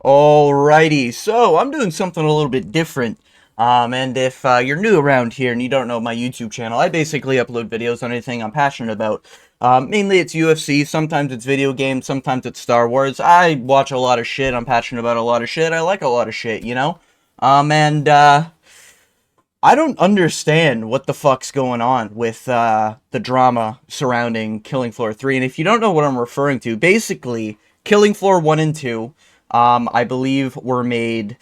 Alrighty, so I'm doing something a little bit different. And if you're new around here and you don't know my YouTube channel, I basically upload videos on anything I'm passionate about. Mainly it's UFC, sometimes it's video games, sometimes it's Star Wars. I watch a lot of shit, I'm passionate about a lot of shit, I like a lot of shit, you know? And I don't understand what the fuck's going on with the drama surrounding Killing Floor 3. And if you don't know what I'm referring to, basically, Killing Floor 1 and 2, I believe were made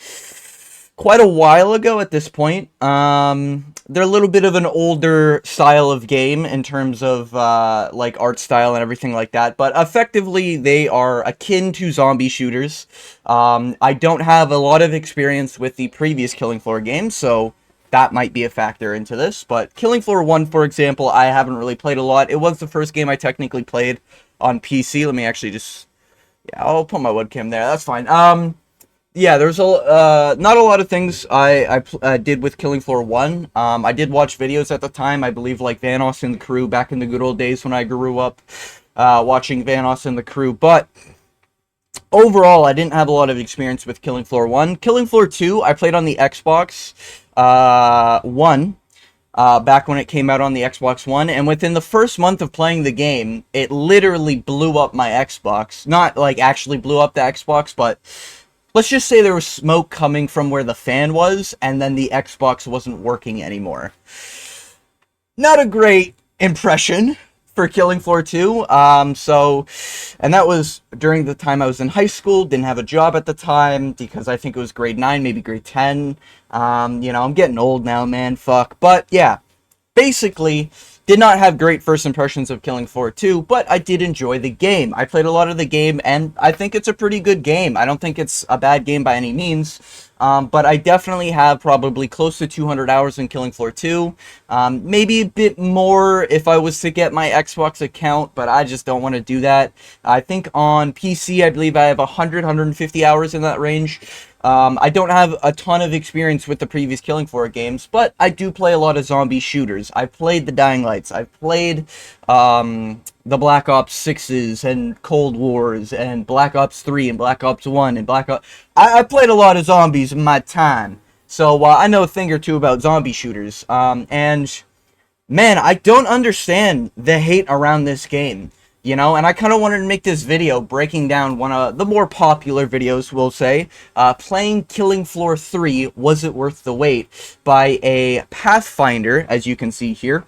quite a while ago at this point. They're a little bit of an older style of game in terms of like art style and everything like that, but effectively they are akin to zombie shooters. I don't have a lot of experience with the previous Killing Floor games, so that might be a factor into this. But Killing Floor 1, for example, I haven't really played a lot. It was the first game I technically played on PC. Let me actually just... Yeah, I'll put my webcam there. That's fine. Yeah, there's not a lot of things I did with Killing Floor 1. I did watch videos at the time. I believe like Vanoss and the Crew back in the good old days when I grew up watching Vanoss and the Crew. But overall, I didn't have a lot of experience with Killing Floor 1. Killing Floor 2, I played on the Xbox One, back when it came out on the Xbox One, and within the first month of playing the game, it literally blew up my Xbox. Not, like, actually blew up the Xbox, but let's just say there was smoke coming from where the fan was, and then the Xbox wasn't working anymore. Not a great impression for Killing Floor 2, and that was during the time I was in high school, didn't have a job at the time, because I think it was grade 9, maybe grade 10, you know, I'm getting old now, man, fuck, but yeah, basically, did not have great first impressions of Killing Floor 2, but I did enjoy the game. I played a lot of the game, and I think it's a pretty good game. I don't think it's a bad game by any means, but I definitely have probably close to 200 hours in Killing Floor 2. Maybe a bit more if I was to get my Xbox account, but I just don't want to do that. I think on PC, I believe I have 150 hours in that range. I don't have a ton of experience with the previous Killing Floor games, but I do play a lot of zombie shooters. I played the Dying Lights. I've played the Black Ops 6s and Cold Wars and Black Ops 3 and Black Ops 1 and Black Ops... I played a lot of zombies in my time, so I know a thing or two about zombie shooters. And, man, I don't understand the hate around this game. You know, and I kind of wanted to make this video breaking down one of the more popular videos, we'll say, playing Killing Floor 3, Was It Worth the Wait, by a Pathfinder, as you can see here.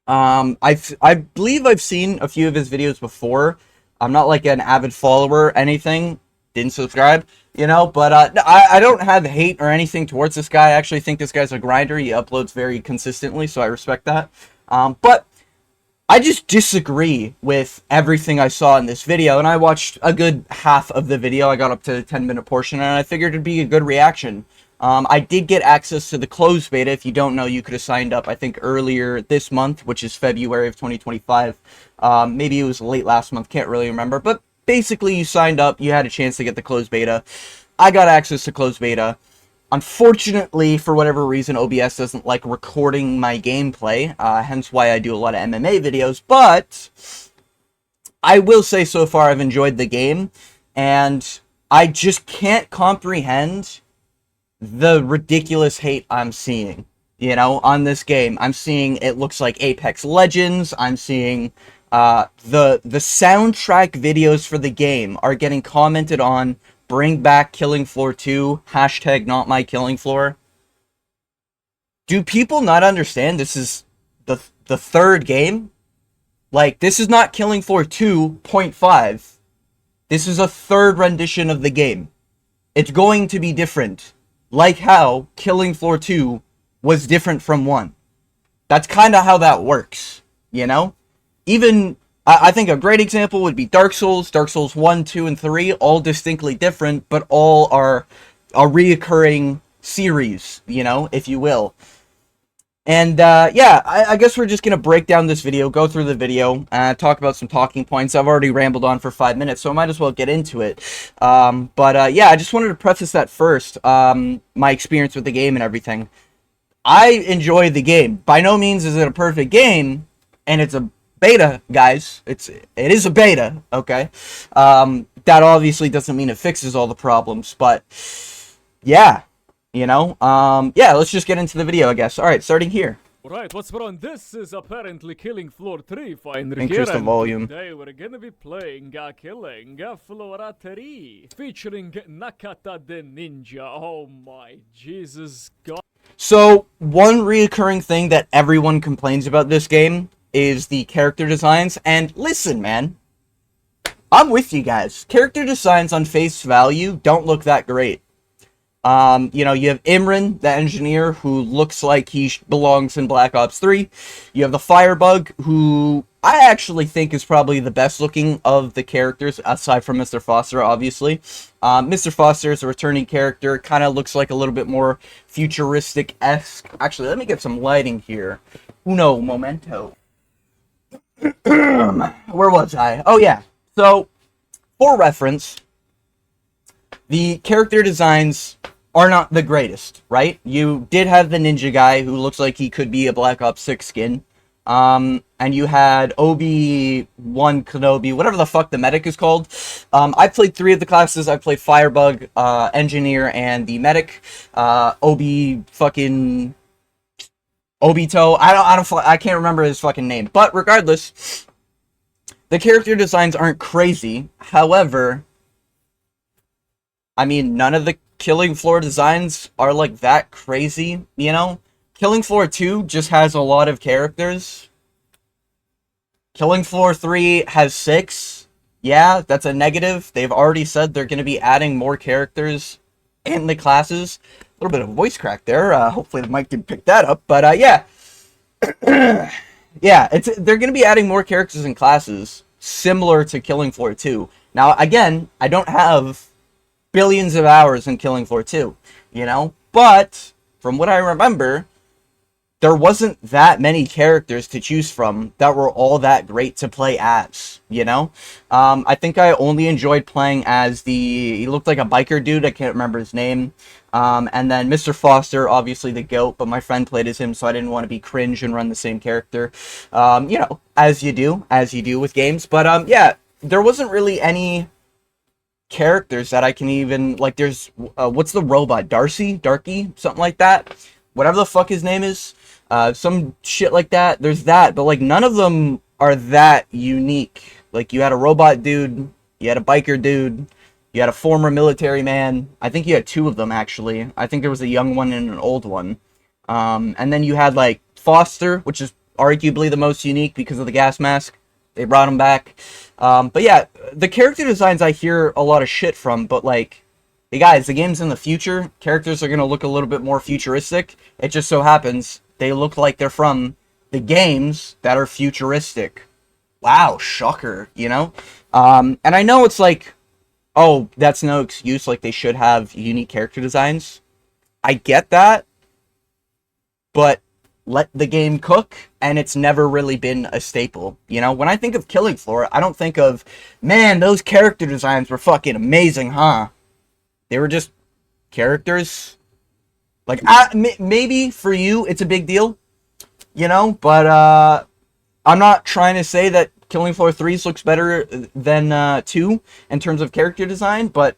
I believe I've seen a few of his videos before. I'm not like an avid follower or anything, didn't subscribe, you know, but I don't have hate or anything towards this guy. I actually think this guy's a grinder. He uploads very consistently, so I respect that. But I just disagree with everything I saw in this video, and I watched a good half of the video. I got up to the 10-minute portion, and I figured it'd be a good reaction. I did get access to the closed beta. If you don't know, you could have signed up, I think, earlier this month, which is February of 2025. Maybe it was late last month, can't really remember. But basically, you signed up, you had a chance to get the closed beta. I got access to closed beta. Unfortunately, for whatever reason, OBS doesn't like recording my gameplay, hence why I do a lot of MMA videos, but I will say so far I've enjoyed the game, and I just can't comprehend the ridiculous hate I'm seeing, you know, on this game. I'm seeing it looks like Apex Legends, I'm seeing the soundtrack videos for the game are getting commented on. Bring back Killing Floor 2, hashtag not my Killing Floor. Do people not understand this is the third game? Like, this is not Killing Floor 2.5. This is a third rendition of the game. It's going to be different. Like how Killing Floor 2 was different from 1. That's kind of how that works, you know? Even... I think a great example would be Dark Souls. Dark Souls 1, 2, and 3, all distinctly different, but all are a reoccurring series, you know, if you will. And, yeah, I guess we're just going to break down this video, go through the video, talk about some talking points. I've already rambled on for 5 minutes, so I might as well get into it. Yeah, I just wanted to preface that first, my experience with the game and everything. I enjoy the game. By no means is it a perfect game, and it's a beta, guys. It is a beta, okay? That obviously doesn't mean it fixes all the problems, but yeah, yeah, let's just get into the video, I guess. All right, starting here. Alright, what's on? This is apparently Killing Floor 3 Finder Increase here, the volume. today we're gonna be playing Killing Floor 3, featuring Nakata the Ninja. Oh my Jesus God. So, one reoccurring thing that everyone complains about this game is the character designs, and listen, man, I'm with you guys. Character designs on face value don't look that great. You have Imran, the engineer, who looks like he belongs in Black Ops 3. You have the Firebug, who I actually think is probably the best looking of the characters, aside from Mr. Foster, obviously. Mr. Foster is a returning character, kind of looks like a little bit more futuristic-esque. Actually, let me get some lighting here. Uno momento. Where was I? Oh, yeah. So, for reference, the character designs are not the greatest, right? You did have the ninja guy who looks like he could be a Black Ops 6 skin. And you had Obi-Wan Kenobi, whatever the fuck the medic is called. I played 3 of the classes. I played Firebug, Engineer, and the medic. Obito. I can't remember his fucking name. But regardless, the character designs aren't crazy. However, I mean, none of the Killing Floor designs are like that crazy, you know? Killing Floor 2 just has a lot of characters. Killing Floor 3 has 6. Yeah, that's a negative. They've already said they're going to be adding more characters in the classes. A little bit of a voice crack there. Hopefully the mic didn't pick that up. But yeah. Yeah, they're going to be adding more characters in classes similar to Killing Floor 2. Now, again, I don't have billions of hours in Killing Floor 2, you know? But, from what I remember, there wasn't that many characters to choose from that were all that great to play as, you know? I think I only enjoyed playing as he looked like a biker dude, I can't remember his name. And then Mr. Foster, obviously the GOAT, but my friend played as him, so I didn't want to be cringe and run the same character. As you do with games. But, yeah, there wasn't really any characters that I can even, like, there's, what's the robot, Darky, something like that, whatever the fuck his name is, some shit like that, there's that, but, like, none of them are that unique. Like, you had a robot dude, you had a biker dude, you had a former military man, I think you had 2 of them, actually. I think there was a young one and an old one, and then you had, like, Foster, which is arguably the most unique because of the gas mask. They brought him back. But yeah, the character designs I hear a lot of shit from, but like, hey guys, the game's in the future. Characters are going to look a little bit more futuristic. It just so happens they look like they're from the games that are futuristic. Wow, shocker, you know? And I know it's like, oh, that's no excuse, like they should have unique character designs. I get that, but let the game cook, and it's never really been a staple. You know, when I think of Killing Floor, I don't think of, man, those character designs were fucking amazing, huh? They were just characters. Like, maybe for you, it's a big deal, you know, but I'm not trying to say that Killing Floor 3's looks better than 2 in terms of character design, but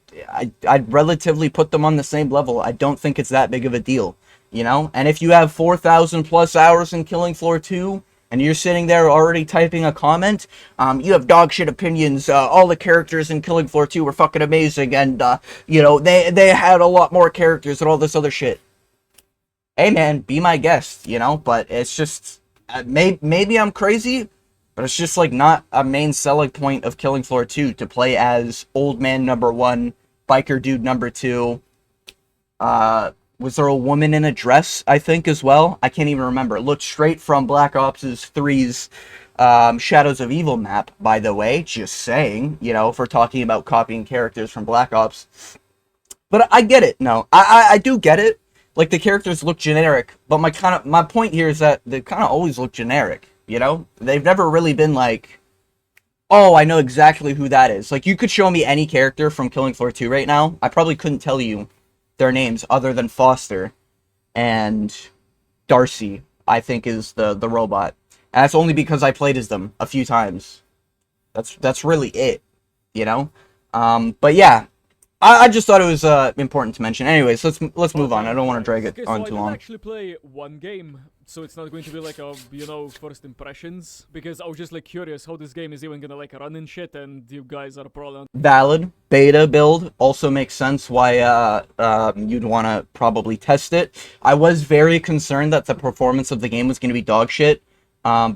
I'd relatively put them on the same level. I don't think it's that big of a deal. You know, and if you have 4,000 plus hours in Killing Floor 2, and you're sitting there already typing a comment, you have dog shit opinions, all the characters in Killing Floor 2 were fucking amazing, and, you know, they had a lot more characters and all this other shit. Hey man, be my guest, you know, but it's just, maybe I'm crazy, but it's just, like, not a main selling point of Killing Floor 2 to play as Old Man number 1, Biker Dude number 2, was there a woman in a dress, I think, as well? I can't even remember. It looked straight from Black Ops 3's Shadows of Evil map, by the way. Just saying, you know, if we're talking about copying characters from Black Ops. But I get it, no. I do get it. Like, the characters look generic, but my point here is that they kind of always look generic, you know? They've never really been like, oh, I know exactly who that is. Like, you could show me any character from Killing Floor 2 right now. I probably couldn't tell you their names other than Foster and Darcy, I think, is the robot. And that's only because I played as them a few times. That's really it, you know? But yeah, I just thought it was important to mention. Anyways, let's move on. I don't want to drag it Okay, on so too I did long. actually play one game, so it's not going to be like a, first impressions, because I was just like curious how this game is even gonna like run and shit, and you guys are probably Valid. Beta build also makes sense why you'd want to probably test it. I was very concerned that the performance of the game was going to be dog shit,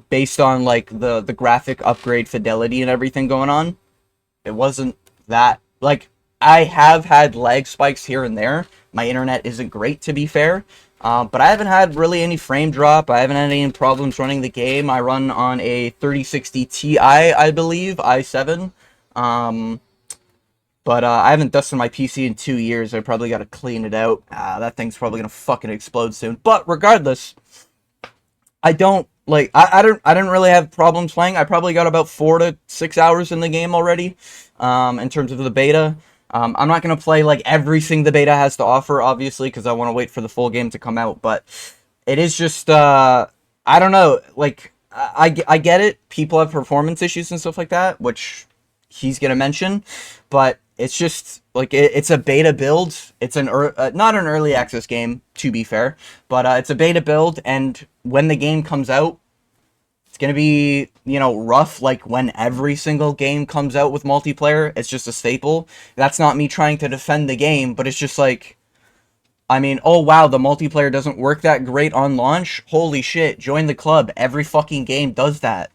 based on like the graphic upgrade fidelity and everything going on. It wasn't that, like, I have had lag spikes here and there. My internet isn't great, to be fair. But I haven't had really any frame drop. I haven't had any problems running the game. I run on a 3060 Ti, I believe, i7. But I haven't dusted my PC in 2 years. I probably got to clean it out. That thing's probably going to fucking explode soon. But regardless, I don't like I didn't really have problems playing. I probably got about 4 to 6 hours in the game already, in terms of the beta. I'm not gonna play like everything the beta has to offer, obviously, because I want to wait for the full game to come out. But it is just I don't know, like I get it. People have performance issues and stuff like that, which he's gonna mention, but it's just like it's a beta build. It's an not an early access game, to be fair, but it's a beta build, and when the game comes out, it's gonna be, you know, rough. Like when every single game comes out with multiplayer, it's just a staple. That's not me trying to defend the game, but it's just like, I mean, oh wow, the multiplayer doesn't work that great on launch. Holy shit, join the club. Every fucking game does that.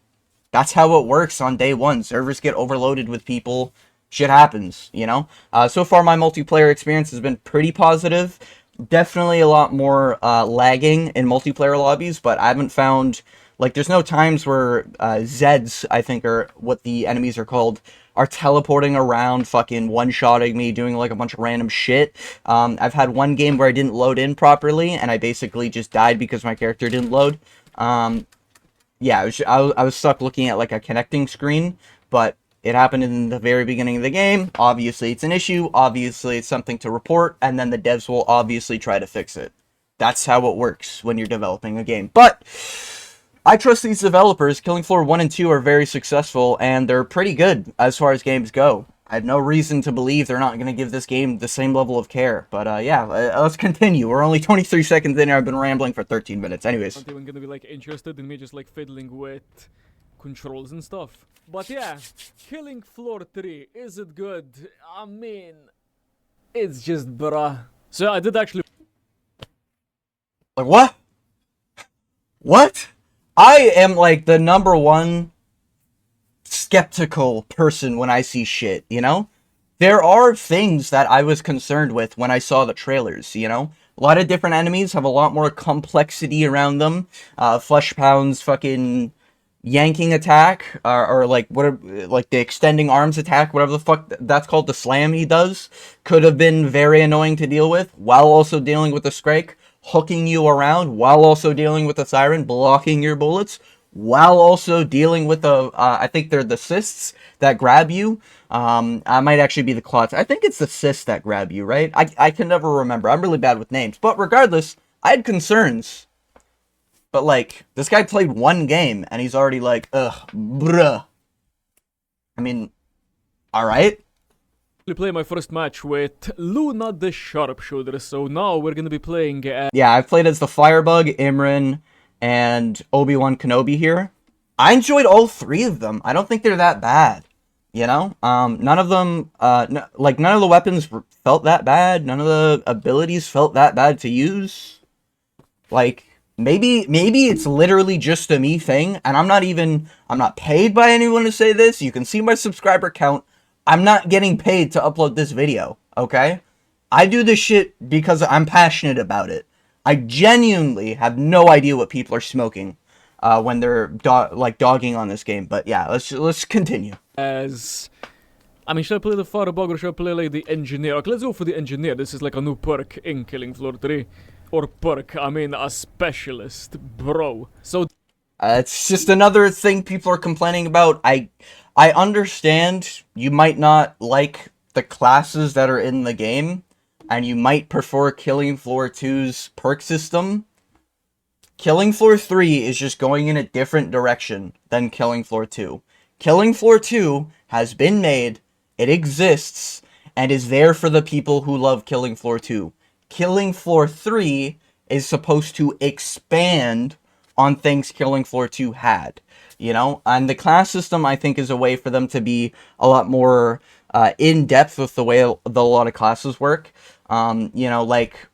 That's how it works on day one. Servers get overloaded with people. Shit happens, you know? So far, my multiplayer experience has been pretty positive. Definitely a lot more lagging in multiplayer lobbies, but I haven't found... Like, there's no times where Zeds, I think, are what the enemies are called, are teleporting around, fucking one-shotting me, doing, like, a bunch of random shit. I've had one game where I didn't load in properly, and I basically just died because my character didn't load. Yeah, I was stuck looking at like a connecting screen, but it happened in the very beginning of the game. Obviously, it's an issue. Obviously, it's something to report, and then the devs will obviously try to fix it. That's how it works when you're developing a game. But I trust these developers. Killing Floor 1 and 2 are very successful, and they're pretty good as far as games go. I have no reason to believe they're not going to give this game the same level of care. But yeah, let's continue. We're only 23 seconds in, and I've been rambling for 13 minutes. Anyways. not even gonna be like interested in me just like fiddling with controls and stuff. But yeah, Killing Floor 3, is it good? I mean, it's just bruh. So I did actually... Like, what? What? I am like the #1 skeptical person when I see shit, you know? There are things that I was concerned with when I saw the trailers, you know? A lot of different enemies have a lot more complexity around them. Flesh Pound's fucking yanking attack, or like like the extending arms attack, whatever the fuck that's called, the slam he does, could have been very annoying to deal with, while also dealing with the Scrake, hooking you around, while also dealing with the Siren, blocking your bullets, while also dealing with the, I think they're the cysts that grab you. I might actually be the clots. I think it's the cysts that grab you, right? I can never remember. I'm really bad with names. But regardless, I had concerns. But, like, this guy played one game, and he's already like, ugh, bruh. I mean, alright. Play my first match with Luna the Sharpshooter, so now we're gonna be playing Yeah, I've played as the Firebug, Imran, and Obi-Wan Kenobi here. I enjoyed all 3 of them. I don't think they're that bad, you know? None of them, like, none of the weapons felt that bad. None of the abilities felt that bad to use. Like, maybe it's literally just a me thing, and I'm not paid by anyone to say this. You can see my subscriber count. I'm not getting paid to upload this video, okay? I do this shit because I'm passionate about it. I genuinely have no idea what people are smoking when they're dogging on this game. But yeah, let's continue. as... I mean, should I play the Firebug or should I play like the Engineer? Okay, let's go for the Engineer. This is like a new perk in Killing Floor 3. Or perk, I mean a specialist, bro. So... it's just another thing people are complaining about. I understand you might not like the classes that are in the game, and you might prefer Killing Floor 2's perk system. Killing Floor 3 is just going in a different direction than Killing Floor 2. Killing Floor 2 has been made, it exists, and is there for the people who love Killing Floor 2. Killing Floor 3 is supposed to expand on things Killing Floor 2 had. You know, and the class system, I think, is a way for them to be a lot more in-depth with the way a lot of classes work. You know, like,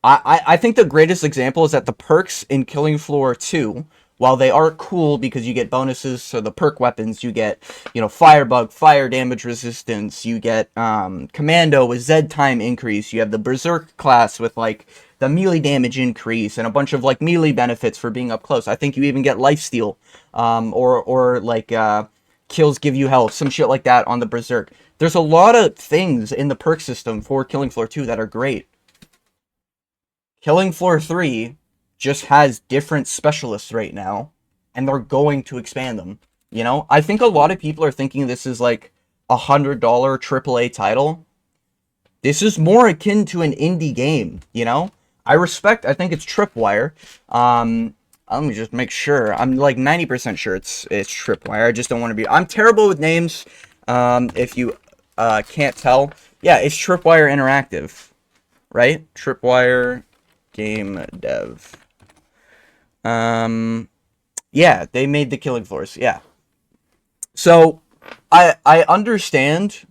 I think the greatest example is that the perks in Killing Floor 2, while they are cool because you get bonuses, so the perk weapons, you get, you know, Firebug, fire damage resistance, you get Commando with Z time increase, you have the Berserk class with, like, the melee damage increase, and a bunch of, like, melee benefits for being up close. I think you even get lifesteal, kills give you health, some shit like that on the Berserk. There's a lot of things in the perk system for Killing Floor 2 that are great. Killing Floor 3 just has different specialists right now, and they're going to expand them. You know, I think a lot of people are thinking this is like $100 AAA title. This is more akin to an indie game, you know? I think it's Tripwire. Let me just make sure. I'm like 90% sure it's Tripwire. I just don't want to be... I'm terrible with names, if you can't tell. Yeah, it's Tripwire Interactive, right? Tripwire Game Dev. Yeah, they made the Killing Floors, yeah. So, I understand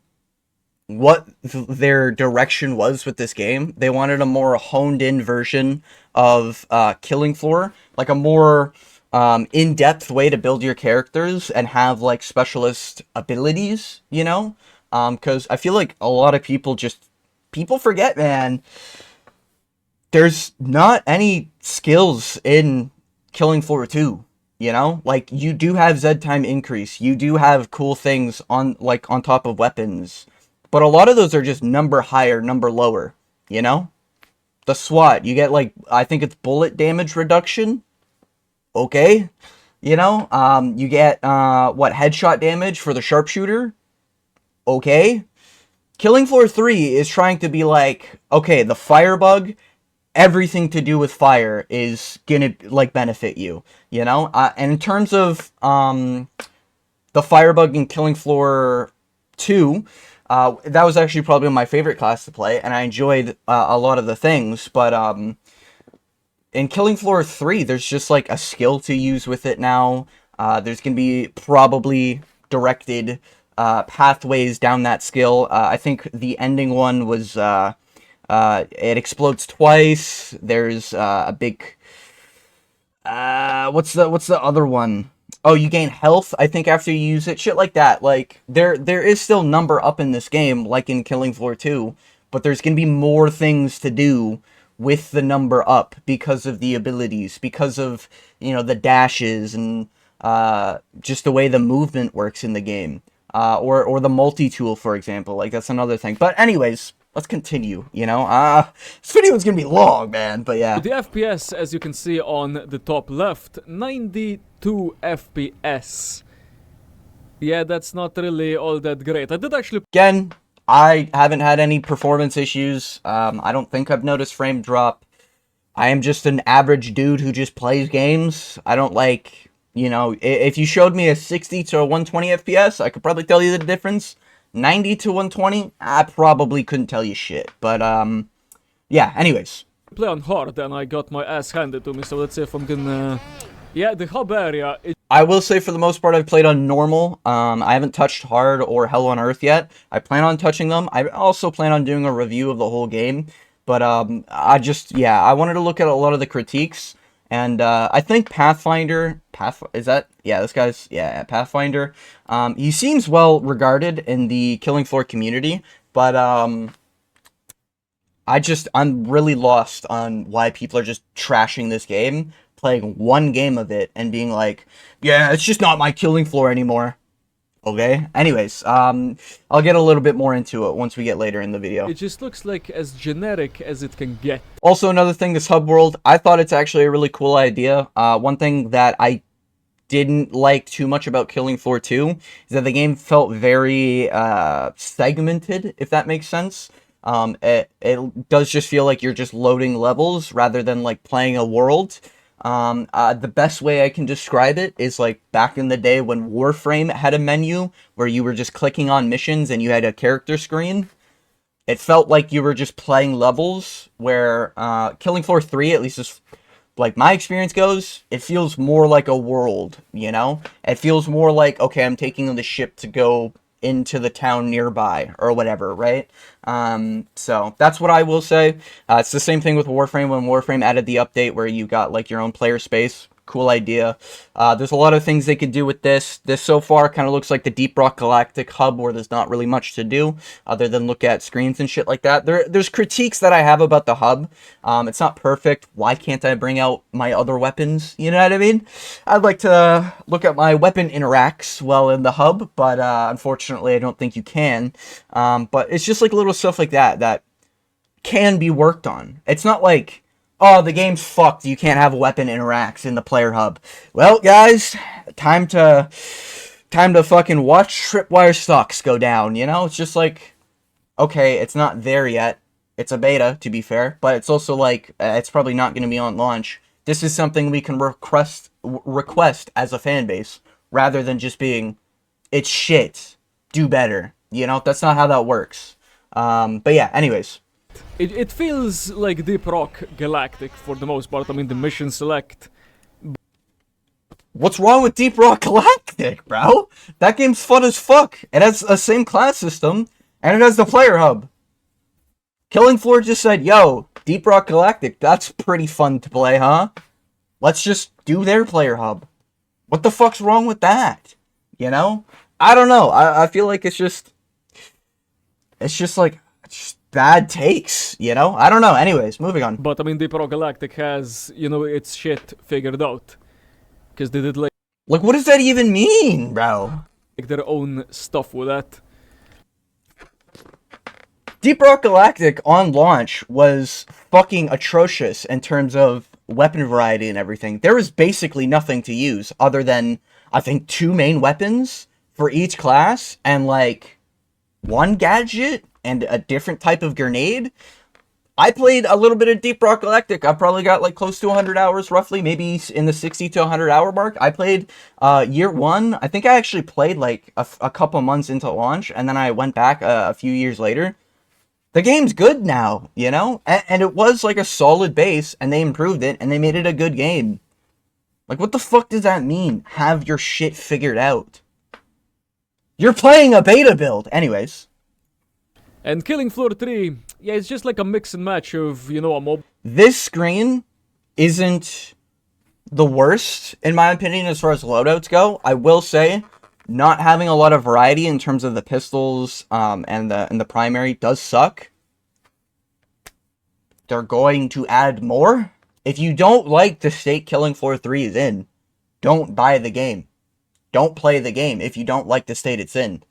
what their direction was with this game. They wanted a more honed-in version of Killing Floor, like a more in-depth way to build your characters and have, like, specialist abilities, you know? Because I feel like a lot of people forget, man. There's not any skills in Killing Floor 2, you know? Like, you do have Z time increase, you do have cool things on top of weapons, but a lot of those are just number higher, number lower, you know? The SWAT, you get, like, I think it's bullet damage reduction, okay? You know, you get, headshot damage for the sharpshooter, okay? Killing Floor 3 is trying to be like, okay, the Firebug, everything to do with fire is gonna, like, benefit you, you know? And in terms of, the Firebug in Killing Floor 2, that was actually probably my favorite class to play, and I enjoyed, a lot of the things, but, in Killing Floor 3, there's just, like, a skill to use with it now. There's gonna be probably directed, pathways down that skill. I think the ending one was, it explodes twice. There's a big... what's the other one? Oh, you gain health, I think, after you use it. Shit like that. Like, there is still number up in this game, like in Killing Floor 2, but there's gonna be more things to do with the number up because of the abilities, because of, you know, the dashes and just the way the movement works in the game. Or the multi-tool, for example. Like, that's another thing. But anyways, let's continue, you know? This video is gonna be long, man, but yeah. The FPS, as you can see on the top left, 92 FPS. Yeah, that's not really all that great. I did actually... Again, I haven't had any performance issues. I don't think I've noticed frame drop. I am just an average dude who just plays games. I don't like... You know, if you showed me a 60 to a 120 FPS, I could probably tell you the difference. 90 to 120, I probably couldn't tell you shit. But, yeah, anyways. Play on hard and I got my ass handed to me, so let's see if I'm gonna... Yeah, the hub area... I will say for the most part I've played on normal. I haven't touched hard or Hell on Earth yet. I plan on touching them. I also plan on doing a review of the whole game. But, I wanted to look at a lot of the critiques. And, I think Pathfinder, Pathfinder, he seems well regarded in the Killing Floor community, but, I'm really lost on why people are just trashing this game, playing one game of it, and being like, yeah, it's just not my Killing Floor anymore. Okay, anyways, I'll get a little bit more into it once we get later in the video. It just looks like as generic as it can get. Also, another thing, this hub world, I thought it's actually a really cool idea. One thing that I didn't like too much about Killing Floor 2 is that the game felt very segmented, if that makes sense. It does just feel like you're just loading levels rather than, like, playing a world. The best way I can describe it is like back in the day when Warframe had a menu where you were just clicking on missions and you had a character screen. It felt like you were just playing levels where Killing Floor 3, at least as like my experience goes, it feels more like a world, you know? It feels more like, okay, I'm taking the ship to go into the town nearby or whatever, right? So that's what I will say. It's the same thing with Warframe when Warframe added the update where you got like your own player space. Cool idea. There's a lot of things they could do with this. This so far kind of looks like the Deep Rock Galactic hub where there's not really much to do other than look at screens and shit like that. There's critiques that I have about the hub. It's not perfect. Why can't I bring out my other weapons? You know what I mean? I'd like to look at my weapon interacts while in the hub, but unfortunately I don't think you can. But it's just like little stuff like that that can be worked on. It's not like, oh, the game's fucked, you can't have weapon interacts in the player hub. Well, guys, time to fucking watch tripwire stocks go down, you know? It's just like, okay, it's not there yet. It's a beta, to be fair, but it's also like, it's probably not going to be on launch. This is something we can request as a fan base, rather than just being, it's shit, do better. You know, that's not how that works. But yeah, anyways. It feels like Deep Rock Galactic for the most part. I mean, the mission select. What's wrong with Deep Rock Galactic, bro? That game's fun as fuck. It has the same class system, and it has the player hub. Killing Floor just said, yo, Deep Rock Galactic, that's pretty fun to play, huh? Let's just do their player hub. What the fuck's wrong with that? You know? I don't know. I feel like it's just like, it's just bad takes, you know? I don't know. Anyways, moving on. But I mean, Deep Rock Galactic has, you know, its shit figured out. Because they did like what does that even mean, bro? their own stuff with that. Deep Rock Galactic on launch was fucking atrocious in terms of weapon variety and everything. There was basically nothing to use other than, I think, 2 main weapons for each class and like 1 gadget and a different type of grenade. I played a little bit of Deep Rock Galactic. I probably got like close to 100 hours roughly, maybe in the 60 to 100 hour mark. I played year 1. I think I actually played like a couple months into launch, and then I went back a few years later. The game's good now, you know? And it was like a solid base, and they improved it, and they made it a good game. Like, what the fuck does that mean? Have your shit figured out. You're playing a beta build. Anyways. And Killing Floor 3, yeah, it's just like a mix and match of, you know, a mob. This screen isn't the worst, in my opinion, as far as loadouts go. I will say, not having a lot of variety in terms of the pistols and the primary does suck. They're going to add more. If you don't like the state Killing Floor 3 is in, don't buy the game. Don't play the game if you don't like the state it's in.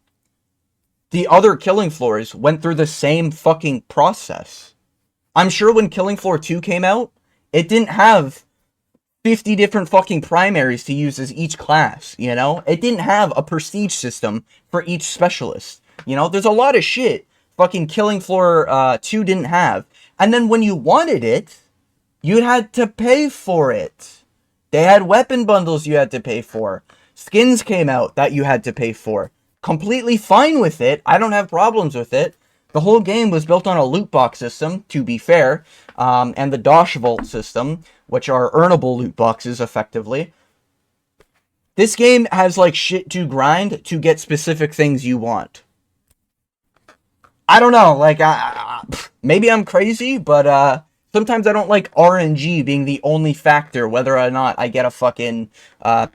The other Killing Floors went through the same fucking process. I'm sure when Killing Floor 2 came out, it didn't have 50 different fucking primaries to use as each class, you know? It didn't have a prestige system for each specialist. You know, there's a lot of shit fucking Killing Floor 2 didn't have. And then when you wanted it, you had to pay for it. They had weapon bundles you had to pay for. Skins came out that you had to pay for. Completely fine with it. I don't have problems with it. The whole game was built on a loot box system, to be fair, and the Dosh Vault system, which are earnable loot boxes, effectively. This game has, like, shit to grind to get specific things you want. I don't know, like, maybe I'm crazy, but, sometimes I don't like RNG being the only factor whether or not I get a fucking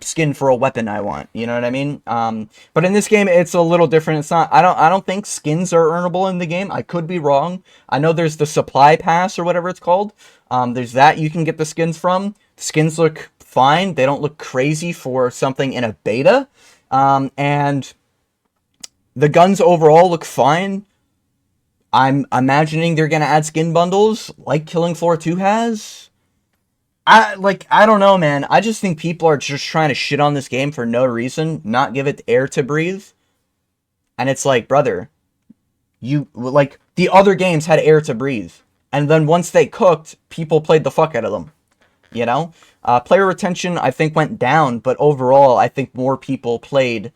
skin for a weapon I want. You know what I mean? But in this game, it's a little different. It's not. I don't think skins are earnable in the game. I could be wrong. I know there's the supply pass or whatever it's called. There's that you can get the skins from. The skins look fine. They don't look crazy for something in a beta. And the guns overall look fine. I'm imagining they're gonna add skin bundles like Killing Floor 2 has. I don't know, man. I just think people are just trying to shit on this game for no reason, not give it air to breathe. And it's like, brother, you, like, the other games had air to breathe. And then once they cooked, people played the fuck out of them. you know? Player retention, I think, went down, but overall, I think more people played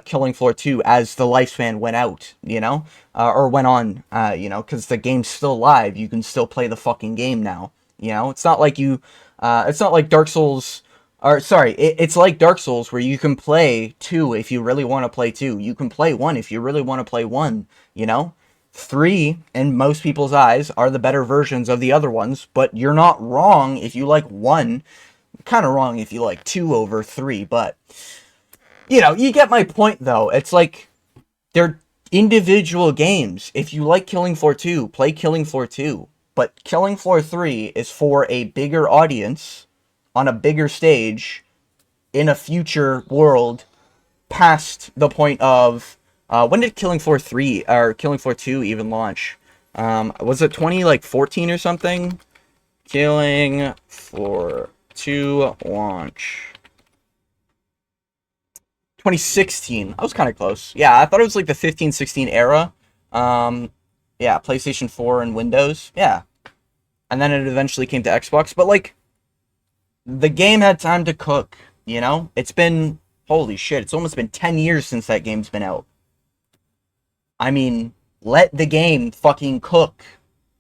Killing Floor 2 as the lifespan went out, you know? Or went on, you know, because the game's still live. You can still play the fucking game now, you know? It's not like it's not like Dark Souls, or sorry, it's like Dark Souls where you can play 2 if you really want to play 2. You can play 1 if you really want to play 1, you know? 3, in most people's eyes, are the better versions of the other ones, but you're not wrong if you like 1. Kind of wrong if you like 2 over 3, but, you know, you get my point, though. It's like, they're individual games. If you like Killing Floor 2, play Killing Floor 2, but Killing Floor 3 is for a bigger audience, on a bigger stage, in a future world, past the point of, when did Killing Floor 3, or Killing Floor 2 even launch? Was it 2014 or something? Killing Floor 2 launch. 2016. I was kind of close. Yeah, I thought it was like the 15-16 era. Yeah, PlayStation 4 and Windows. Yeah. And then it eventually came to Xbox. But, like, the game had time to cook, you know? It's been, holy shit, it's almost been 10 years since that game's been out. I mean, let the game fucking cook.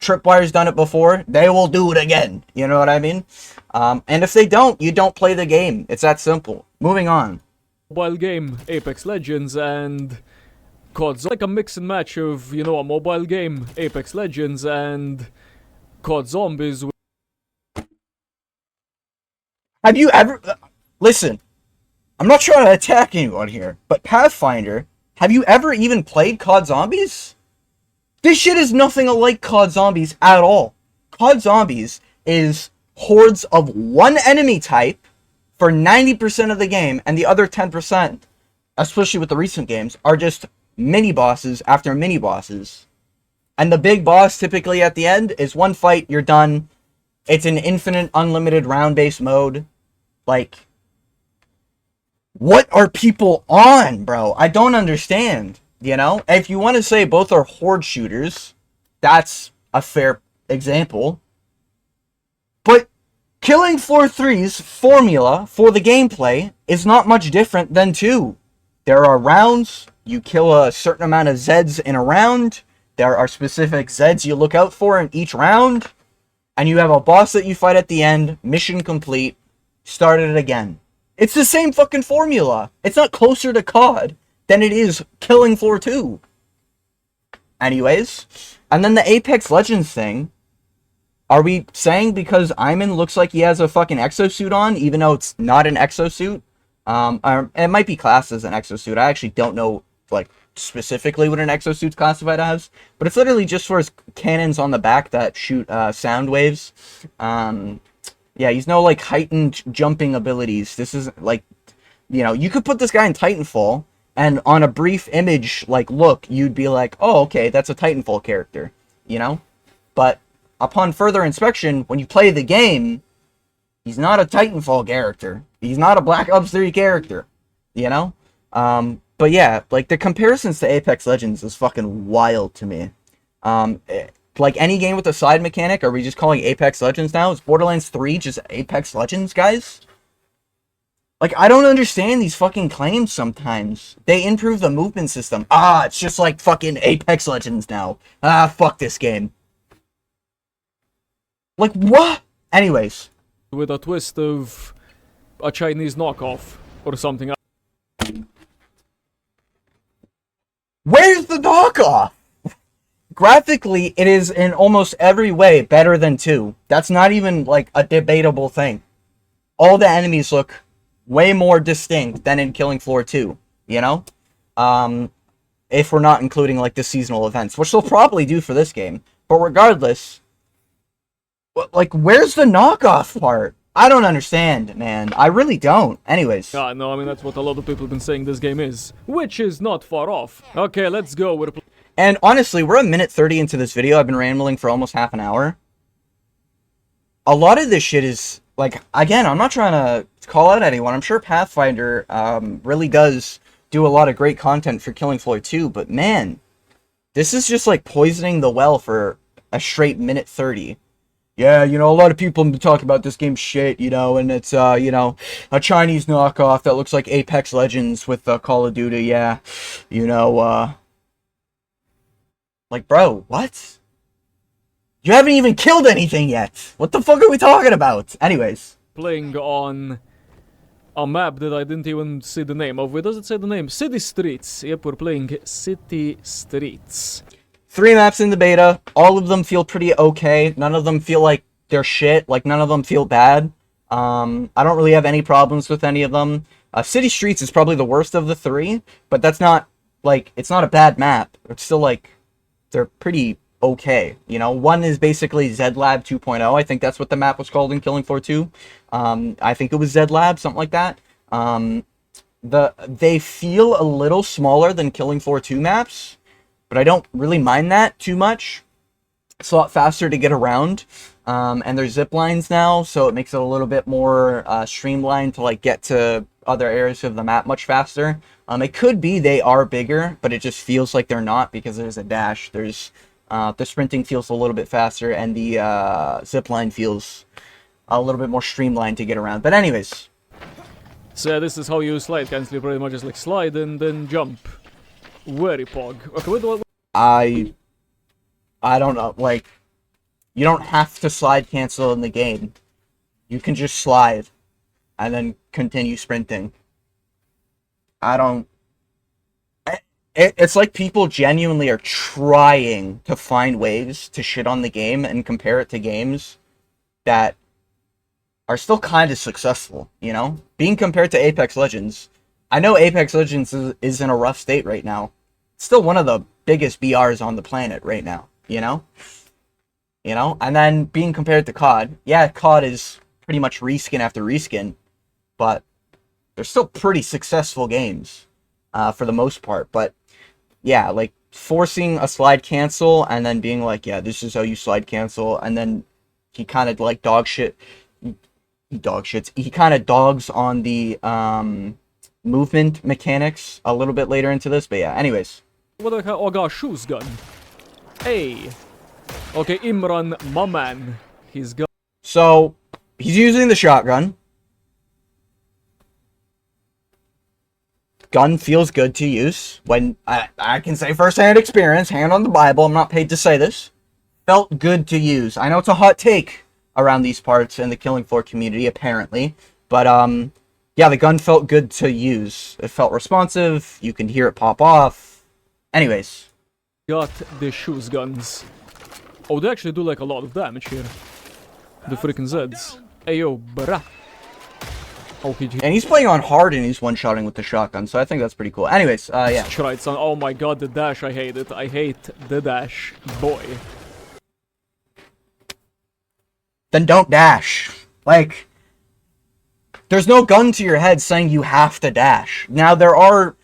Tripwire's done it before. They will do it again. You know what I mean? And if they don't, you don't play the game. It's that simple. Moving on. Mobile game, Apex Legends, and COD. Like a mix and match of, you know, a mobile game, Apex Legends, and COD Zombies. Have you ever... Listen, I'm not trying to attack anyone here, but Pathfinder, have you ever even played COD Zombies? This shit is nothing like COD Zombies at all. COD Zombies is hordes of one enemy type for 90% of the game, and the other 10%, especially with the recent games, are just mini-bosses after mini-bosses. And the big boss, typically at the end, is one fight, you're done. It's an infinite, unlimited round-based mode. Like, what are people on, bro? I don't understand, you know? If you want to say both are horde shooters, that's a fair example. But Killing Floor 3's formula for the gameplay is not much different than 2. There are rounds, you kill a certain amount of Zeds in a round, there are specific Zeds you look out for in each round, and you have a boss that you fight at the end, mission complete, start it again. It's the same fucking formula. It's not closer to COD than it is Killing Floor 2. Anyways, and then the Apex Legends thing. Are we saying because Iman looks like he has a fucking exosuit on, even though it's not an exosuit? It might be classed as an exosuit. I actually don't know, like, specifically what an exosuit's classified as, but it's literally just for his cannons on the back that shoot sound waves. Yeah, he's no, like, heightened jumping abilities. This isn't, like, you know, you could put this guy in Titanfall, and on a brief image, like, look, you'd be like, oh, okay, that's a Titanfall character, you know? But upon further inspection, when you play the game, he's not a Titanfall character. He's not a Black Ops 3 character, you know? But yeah, like, the comparisons to Apex Legends is fucking wild to me. Like, any game with a side mechanic, are we just calling Apex Legends now? Is Borderlands 3 just Apex Legends, guys? Like, I don't understand these fucking claims sometimes. They improve the movement system. Ah, it's just like fucking Apex Legends now. Ah, fuck this game. Like, what? Anyways. With a twist of a Chinese knockoff or something. Where's the knockoff? Graphically, it is in almost every way better than 2. That's not even, like, a debatable thing. All the enemies look way more distinct than in Killing Floor 2, you know? If we're not including, like, the seasonal events, which they'll probably do for this game. But regardless, like, where's the knockoff part? I don't understand, man. I really don't. Anyways. Yeah, no, I mean, that's what a lot of people have been saying this game is. Which is not far off. Okay, let's go. And honestly, we're a minute 30 into this video. I've been rambling for almost half an hour. A lot of this shit is, like, again, I'm not trying to call out anyone. I'm sure Pathfinder really does do a lot of great content for Killing Floor 2, but man, this is just like poisoning the well for a straight minute 30. Yeah, a lot of people talk about this game shit, and it's, a Chinese knockoff that looks like Apex Legends with Call of Duty, yeah. You know, like, bro, what? You haven't even killed anything yet! What the fuck are we talking about? Anyways. Playing on a map that I didn't even see the name of. Where does it say the name? City Streets. Yep, we're playing City Streets. 3 maps in the beta. All of them feel pretty okay. None of them feel like they're shit. Like, none of them feel bad. I don't really have any problems with any of them. City Streets is probably the worst of the 3, but that's not, like, it's not a bad map. It's still, like, they're pretty okay. One is basically ZLab 2.0. I think that's what the map was called in Killing Floor 2. I think it was ZLab, something like that. They feel a little smaller than Killing Floor 2 maps, but I don't really mind that too much. It's a lot faster to get around, and there's zip lines now, so it makes it a little bit more streamlined to like get to other areas of the map much faster. It could be they are bigger, but it just feels like they're not because there's a dash. There's the sprinting feels a little bit faster, and the zip line feels a little bit more streamlined to get around. But anyways. So this is how you slide, cancel. You pretty much just like slide and then jump. Very pog. Okay, what? I don't know, like, you don't have to slide cancel in the game. You can just slide and then continue sprinting. It's like people genuinely are trying to find ways to shit on the game and compare it to games that are still kind of successful, Being compared to Apex Legends. I know Apex Legends is in a rough state right now. It's still one of the biggest BRs on the planet right now, And then being compared to COD. Yeah, COD is pretty much reskin after reskin, but they're still pretty successful games for the most part. But yeah, like forcing a slide cancel and then being like, yeah, this is how you slide cancel, and then he kind of like he kind of dogs on the movement mechanics a little bit later into this, but yeah, anyways. What the hell? Oh, I got a shoes gun. Hey. Okay, Imran, my man. He's got. So, he's using the shotgun. Gun feels good to use. When I can say firsthand experience, hand on the Bible, I'm not paid to say this. Felt good to use. I know it's a hot take around these parts in the Killing Floor community, apparently. But, yeah, the gun felt good to use. It felt responsive. You can hear it pop off. Anyways. Got the shoes guns. Oh, they actually do like a lot of damage here. The freaking Zeds. Hey yo, bruh. Oh, and he's playing on hard and he's one-shotting with the shotgun, so I think that's pretty cool. Anyways, yeah. Right, son. Oh my god, the dash, I hate it. I hate the dash. Boy. Then don't dash. Like, there's no gun to your head saying you have to dash. Now, there are,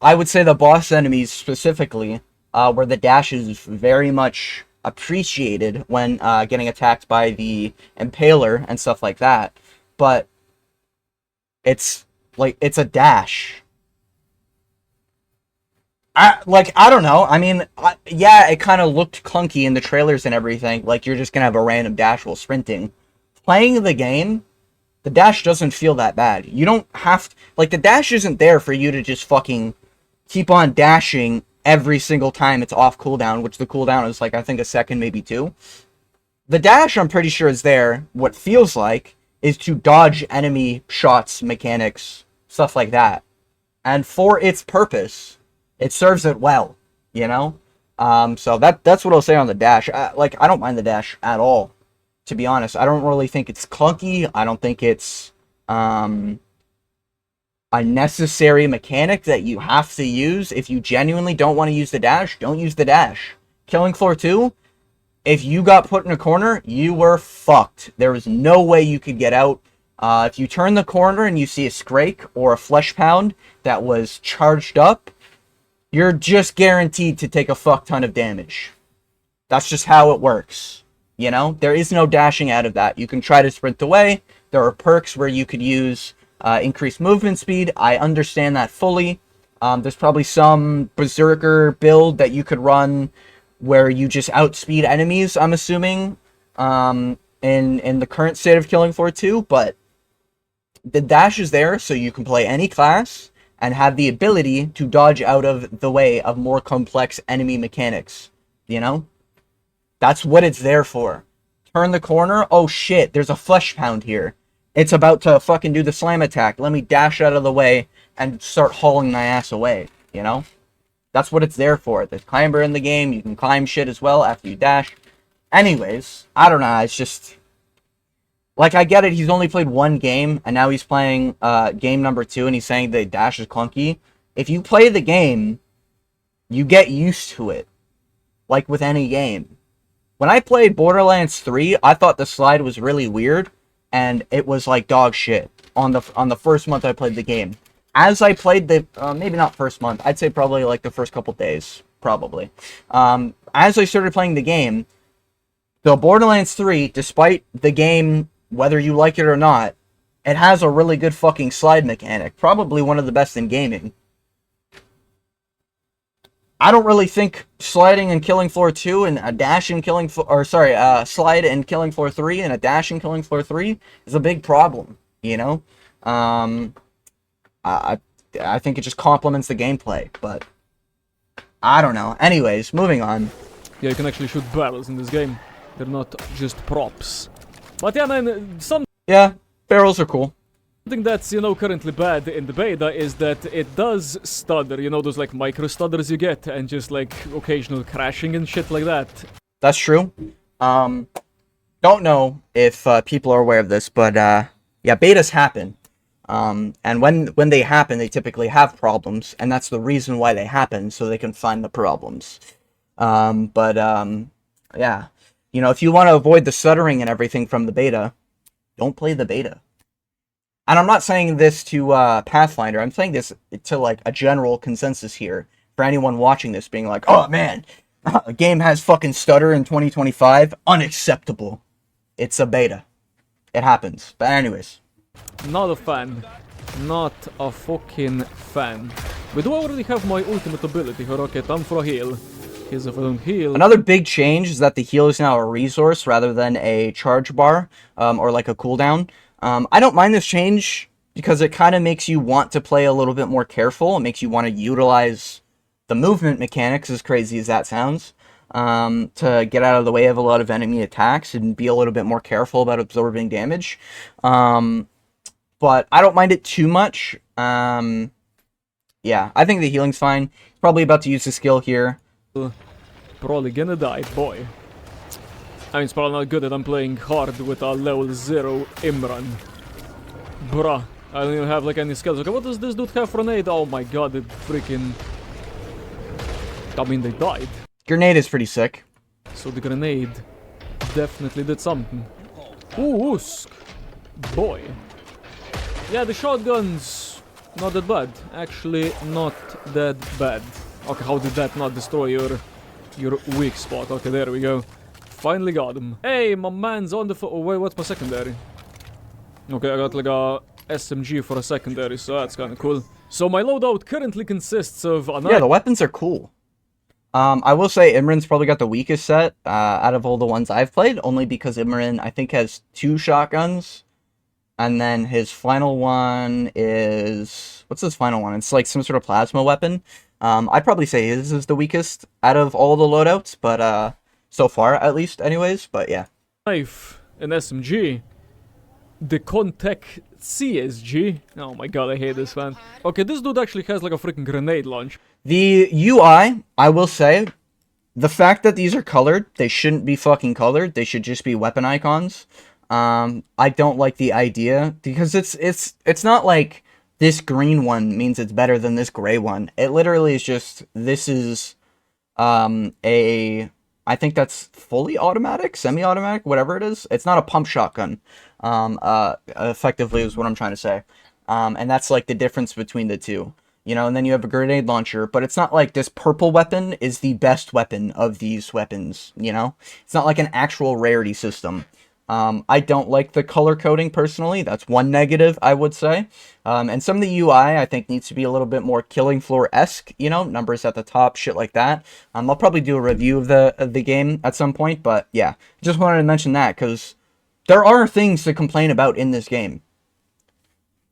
I would say, the boss enemies specifically, where the dash is very much appreciated when getting attacked by the Impaler and stuff like that. But it's a dash. I don't know. I mean, yeah, it kind of looked clunky in the trailers and everything. Like, you're just gonna have a random dash while sprinting. Playing the game, the dash doesn't feel that bad. You don't have to, like, the dash isn't there for you to just fucking keep on dashing every single time it's off cooldown, which the cooldown is like, I think, a second, maybe 2. The dash, I'm pretty sure, is there. What feels like is to dodge enemy shots, mechanics, stuff like that. And for its purpose, it serves it well, So that's what I'll say on the dash. I don't mind the dash at all, to be honest. I don't really think it's clunky. I don't think it's a necessary mechanic that you have to use. If you genuinely don't want to use the dash, don't use the dash. Killing Floor 2, if you got put in a corner, you were fucked. There was no way you could get out. If you turn the corner and you see a Scrake or a Flesh Pound that was charged up, you're just guaranteed to take a fuck ton of damage. That's just how it works. There is no dashing out of that. You can try to sprint away. There are perks where you could use increased movement speed. I understand that fully. There's probably some Berserker build that you could run where you just outspeed enemies, I'm assuming. in the current state of Killing Floor 2, but the dash is there so you can play any class and have the ability to dodge out of the way of more complex enemy mechanics, you know? That's what it's there for. Turn the corner, oh shit, there's a flesh pound here. It's about to fucking do the slam attack. Let me dash out of the way and start hauling my ass away, you know? That's what it's there for. There's climber in the game, you can climb shit as well after you dash. Anyways, I don't know, it's just... Like, I get it, he's only played one game, and now he's playing game number 2, and he's saying the dash is clunky. If you play the game, you get used to it. Like with any game. When I played Borderlands 3, I thought the slide was really weird, and it was like dog shit on the first month I played the game. As I played the, maybe not first month, I'd say probably like the first couple days, probably. As I started playing the game, the Borderlands 3, despite the game, whether you like it or not, it has a really good fucking slide mechanic. Probably one of the best in gaming. I don't really think sliding in Killing Floor 2 and a dash in Killing Floor... Or, sorry, slide in Killing Floor 3 and a dash in Killing Floor 3 is a big problem, you know? I think it just complements the gameplay, but... I don't know. Anyways, moving on. Yeah, you can actually shoot barrels in this game. They're not just props. But yeah, man, Yeah, barrels are cool. something that's, you know, currently bad in the beta is that it does stutter, you know, those like micro stutters you get, and just like occasional crashing and shit like that. That's true. Don't know if people are aware of this, but yeah, betas happen. And when they happen, they typically have problems, and that's the reason why they happen, so they can find the problems. Yeah. You know, if you want to avoid the stuttering and everything from the beta, don't play the beta. And I'm not saying this to Pathfinder, I'm saying this to, like, a general consensus here, for anyone watching this being like, oh man, a game has fucking stutter in 2025, unacceptable. It's a beta. It happens. But anyways. Not a fan. Not a fucking fan. But do I already have my ultimate ability? Okay, time for a heal. Because if I don't heal... Another big change is that the heal is now a resource rather than a charge bar, or like a cooldown. I don't mind this change because it kind of makes you want to play a little bit more careful. It makes you want to utilize the movement mechanics, as crazy as that sounds, to get out of the way of a lot of enemy attacks and be a little bit more careful about absorbing damage. But I don't mind it too much. Yeah, I think the healing's fine. Probably about to use the skill here. Probably gonna die, boy. I mean, it's probably not good that I'm playing hard with a level 0 Imran. Bruh, I don't even have like any skills. Okay, what does this dude have for nade? Oh my god, it freaking... I mean, they died. Grenade is pretty sick. So the grenade definitely did something. Ooh, Usk. Boy. Yeah, the shotgun's not that bad. Actually, not that bad. Okay, how did that not destroy your weak spot? Okay, there we go. Finally got him. Hey, my man's on the oh, wait, what's my secondary? Okay, I got like a SMG for a secondary, so that's kind of cool. So my loadout currently consists of... Yeah, the weapons are cool. I will say Imran's probably got the weakest set out of all the ones I've played, only because Imran, I think, has 2 shotguns. And then his final one is... What's his final one? It's like some sort of plasma weapon. I'd probably say his is the weakest out of all the loadouts, but so far, at least, anyways, but yeah. Knife, an SMG, the Contec CSG. Oh my god, I hate this, man. Okay, this dude actually has like a freaking grenade launch. The UI, I will say, the fact that these are colored, they shouldn't be fucking colored, they should just be weapon icons. I don't like the idea, because it's not like this green one means it's better than this gray one. It literally is just, this is, I think that's fully automatic, semi-automatic, whatever it is. It's not a pump shotgun, effectively is what I'm trying to say. And that's like the difference between the two. You know, and then you have a grenade launcher, but it's not like this purple weapon is the best weapon of these weapons, you know? It's not like an actual rarity system. I don't like the color coding personally. That's one negative, I would say. And some of the UI, I think, needs to be a little bit more Killing Floor-esque, you know, numbers at the top, shit like that. I'll probably do a review of the game at some point, but yeah, just wanted to mention that because there are things to complain about in this game.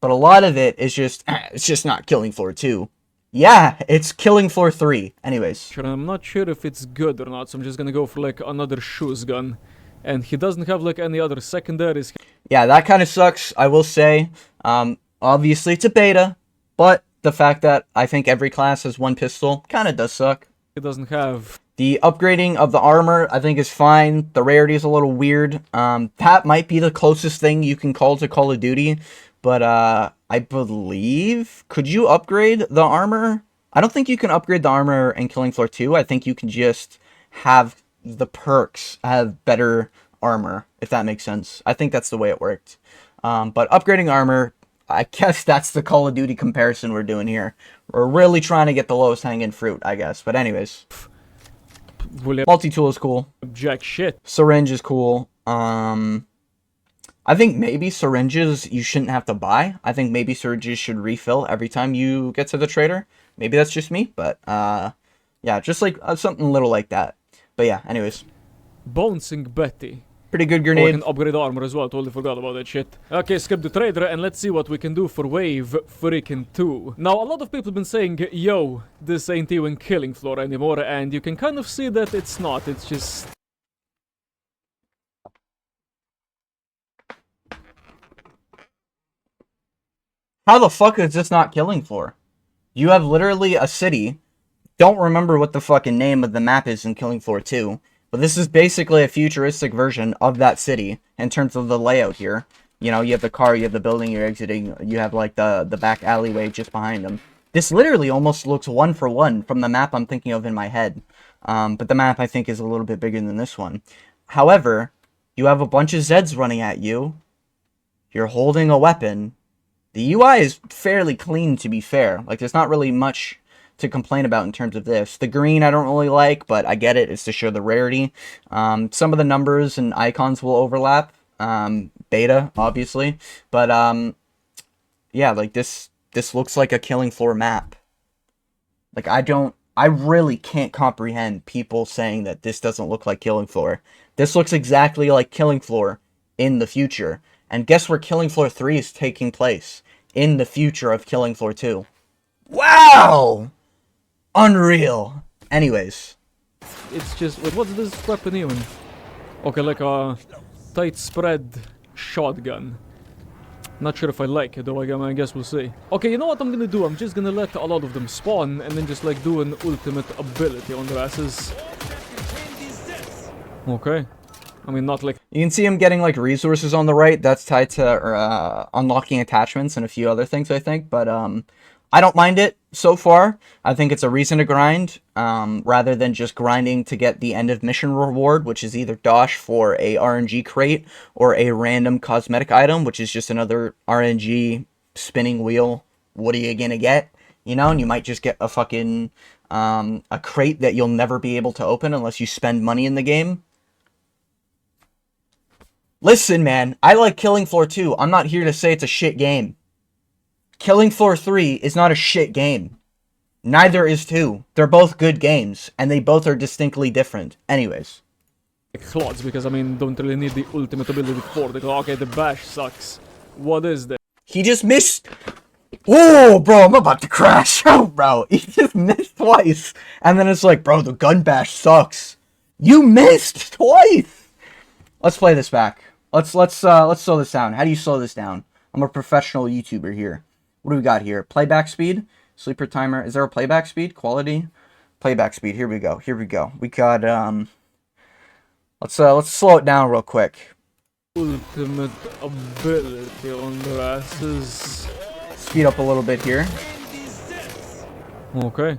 But a lot of it is just, it's just not Killing Floor 2. Yeah, it's Killing Floor 3. Anyways. I'm not sure if it's good or not, so I'm just gonna go for like another shoes gun. And he doesn't have like any other secondaries. Yeah, that kind of sucks, I will say. Obviously it's a beta, but the fact that I think every class has one pistol kind of does suck. He doesn't have... The upgrading of the armor, I think, is fine. The rarity is a little weird. That might be the closest thing you can call to Call of Duty. But, I believe... Could you upgrade the armor? I don't think you can upgrade the armor in Killing Floor 2. I think you can just have the perks have better armor, if that makes sense. I think that's the way it worked. But upgrading armor, I guess that's the Call of Duty comparison we're doing here. We're really trying to get the lowest hanging fruit, I guess. But anyways... Multi-tool is cool. Jack shit. Syringe is cool. I think maybe syringes you shouldn't have to buy. I think maybe syringes should refill every time you get to the trader. Maybe that's just me, but yeah, just like something little like that. But yeah, anyways. Bouncing Betty. Pretty good Oh, I grenade. can upgrade armor as well, totally forgot about that shit. Okay, skip the trader and let's see what we can do for wave freaking 2. Now, a lot of people have been saying, yo, this ain't even Killing Floor anymore, and you can kind of see that it's not, it's just... How the fuck is this not Killing Floor? You have literally a city. Don't remember what the fucking name of the map is in Killing Floor 2. But this is basically a futuristic version of that city in terms of the layout here. You know, you have the car, you have the building you're exiting, you have like the back alleyway just behind them. This literally almost looks one for one from the map I'm thinking of in my head. But the map I think is a little bit bigger than this one. However, you have a bunch of Zeds running at you. You're holding a weapon. The UI is fairly clean, to be fair. Like, there's not really much to complain about in terms of this. The green I don't really like, but I get it. It's to show the rarity. Some of the numbers and icons will overlap. Beta, obviously. But, yeah, like, this looks like a Killing Floor map. Like, I really can't comprehend people saying that this doesn't look like Killing Floor. This looks exactly like Killing Floor in the future. And guess where Killing Floor 3 is taking place? In the future of Killing Floor 2. Wow! Unreal. Anyways. It's just... Wait, what's this weapon even? Okay, like a tight spread shotgun. Not sure if I like it, though I guess we'll see. Okay, you know what I'm gonna do? I'm just gonna let a lot of them spawn and then just like do an ultimate ability on their asses. Okay. I mean, not like... You can see him getting, like, resources on the right. That's tied to unlocking attachments and a few other things, I think. But, I don't mind it so far. I think it's a reason to grind, rather than just grinding to get the end of mission reward, which is either dosh for a RNG crate or a random cosmetic item, which is just another RNG spinning wheel. What are you gonna get? You know, and you might just get a fucking, a crate that you'll never be able to open unless you spend money in the game. Listen, man, I like Killing Floor 2. I'm not here to say it's a shit game. Killing Floor 3 is not a shit game. Neither is 2. They're both good games, and they both are distinctly different. Anyways. Clods, because I mean, don't really need the ultimate ability for the clock. Okay, the bash sucks. What is this? He just missed. Oh, bro, I'm about to crash. Oh, bro, he just missed twice. And then it's like, bro, the gun bash sucks. You missed twice. Let's play this back. Let's slow this down. How do you slow this down? I'm a professional YouTuber here. What do we got here? Playback speed, sleeper timer. Is there a playback speed? Quality, playback speed. Here we go. Here we go. We got let's slow it down real quick. Ultimate ability on the asses. Speed up a little bit here. Okay.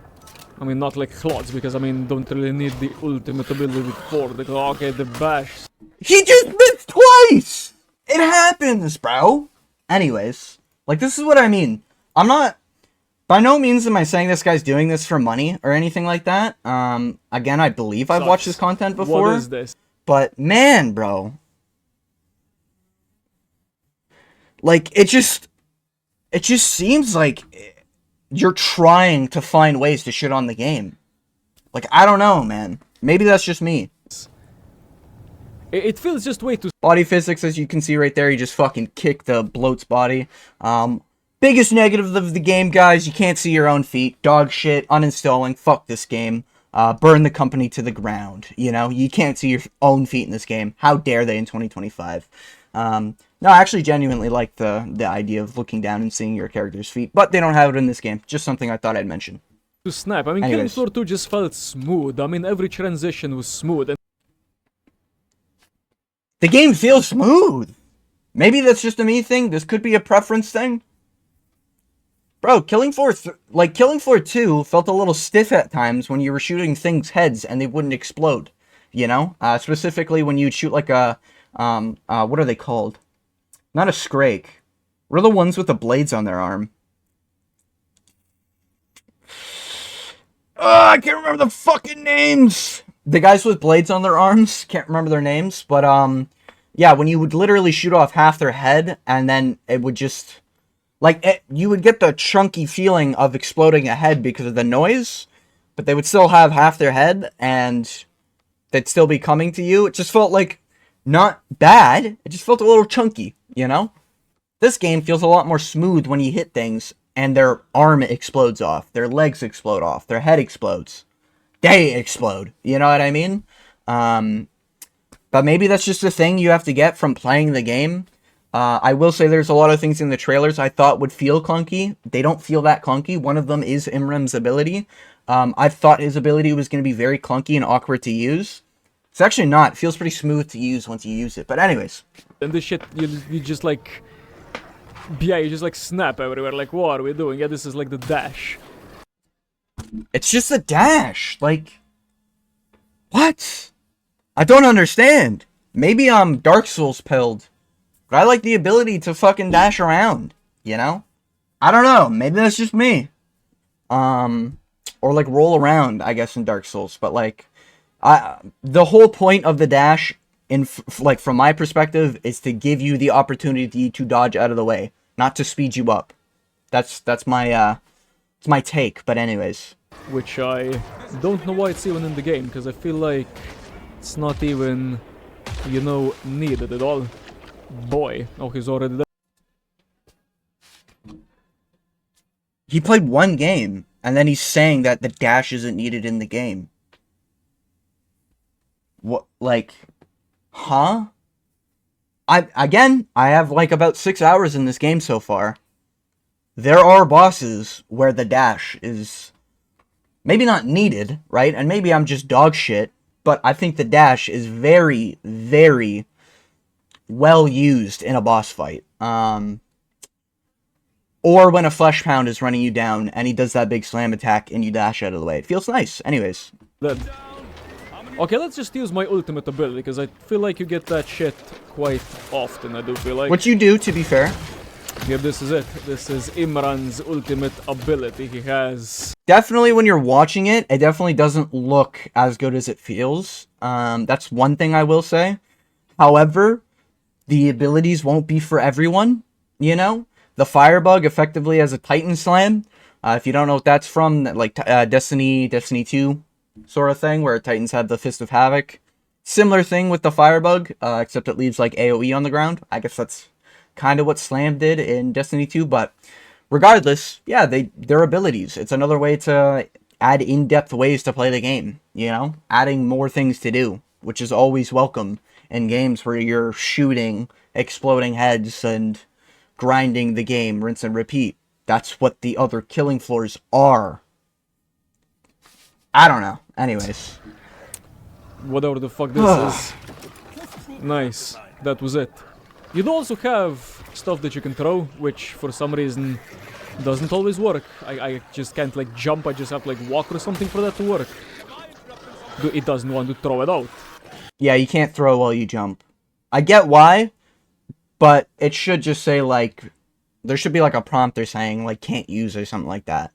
I mean, not like clods, because I mean, don't really need the ultimate ability for the clock. Okay, the bash. He just missed twice! It happens, bro! Anyways, like, this is what I mean. I'm not... By no means am I saying this guy's doing this for money or anything like that. Again, I believe I've watched his content before. What is this? But, man, bro. Like, it just seems like you're trying to find ways to shit on the game. Like, I don't know, man. Maybe that's just me. It feels just way too. Body physics, as you can see right there, you just fucking kick the bloat's body. Biggest negative of the game, guys, you can't see your own feet. Dog shit, uninstalling, fuck this game. Burn the company to the ground, you know? You can't see your own feet in this game. How dare they in 2025? No, I actually genuinely like the idea of looking down and seeing your character's feet, but they don't have it in this game. Just something I thought I'd mention. To snap. I mean, Killing Floor 2 just felt smooth. I mean, every transition was smooth. And the game feels smooth. Maybe that's just a me thing. This could be a preference thing. Bro, Killing Floor 2 felt a little stiff at times when you were shooting things' heads and they wouldn't explode. You know? Specifically when you'd shoot like a, what are they called? Not a Scrake. What are the ones with the blades on their arm? I can't remember the fucking names! The guys with blades on their arms, can't remember their names, but, yeah, when you would literally shoot off half their head, and then it would just, like, you would get the chunky feeling of exploding a head because of the noise, but they would still have half their head, and they'd still be coming to you. It just felt like, not bad, it just felt a little chunky, you know? This game feels a lot more smooth when you hit things, and their arm explodes off, their legs explode off, their head explodes. They explode, you know what I mean? But maybe that's just a thing you have to get from playing the game. I will say there's a lot of things in the trailers I thought would feel clunky. They don't feel that clunky. One of them is Imran's ability. I thought his ability was going to be very clunky and awkward to use. It's actually not. It feels pretty smooth to use once you use it. But anyways. And this shit, you just like... Yeah, you just like snap everywhere. Like, what are we doing? Yeah, this is like the dash. It's just a dash. Like, what? I don't understand. Maybe I'm Dark Souls pilled. But I like the ability to fucking dash around, you know? I don't know. Maybe that's just me. Or like roll around, I guess, in Dark Souls. But like, the whole point of the dash, like from my perspective, is to give you the opportunity to dodge out of the way, not to speed you up. That's my it's my take. But anyways, which I don't know why it's even in the game, because I feel like it's not even, you know, needed at all. Boy, oh, he's already there. He played one game, and then he's saying that the dash isn't needed in the game. What, like, huh? I have like about 6 hours in this game so far. There are bosses where the dash is maybe not needed, right? And maybe I'm just dog shit, but I think the dash is very, very well used in a boss fight. Or when a flesh pound is running you down and he does that big slam attack and you dash out of the way. It feels nice. Anyways. Then. Okay, let's just use my ultimate ability, because I feel like you get that shit quite often, I do feel like. What you do, to be fair. Yeah, this is it. This is Imran's ultimate ability. He has... Definitely when you're watching it, it definitely doesn't look as good as it feels. That's one thing I will say. However, the abilities won't be for everyone, you know? The Firebug effectively has a Titan Slam. If you don't know what that's from, like Destiny 2 sort of thing, where Titans have the Fist of Havoc. Similar thing with the Firebug, except it leaves like AoE on the ground. I guess that's kind of what Slam did in Destiny 2, but regardless, yeah, their abilities. It's another way to add in-depth ways to play the game, you know? Adding more things to do, which is always welcome in games where you're shooting exploding heads and grinding the game, rinse and repeat. That's what the other Killing Floors are. I don't know. Anyways. Whatever the fuck this is. Nice. That was it. You'd also have stuff that you can throw, which for some reason doesn't always work. I just can't like jump, I just have to like walk or something for that to work. It doesn't want to throw it out. Yeah, you can't throw while you jump. I get why, but it should just say like, there should be like a prompt they're saying like can't use or something like that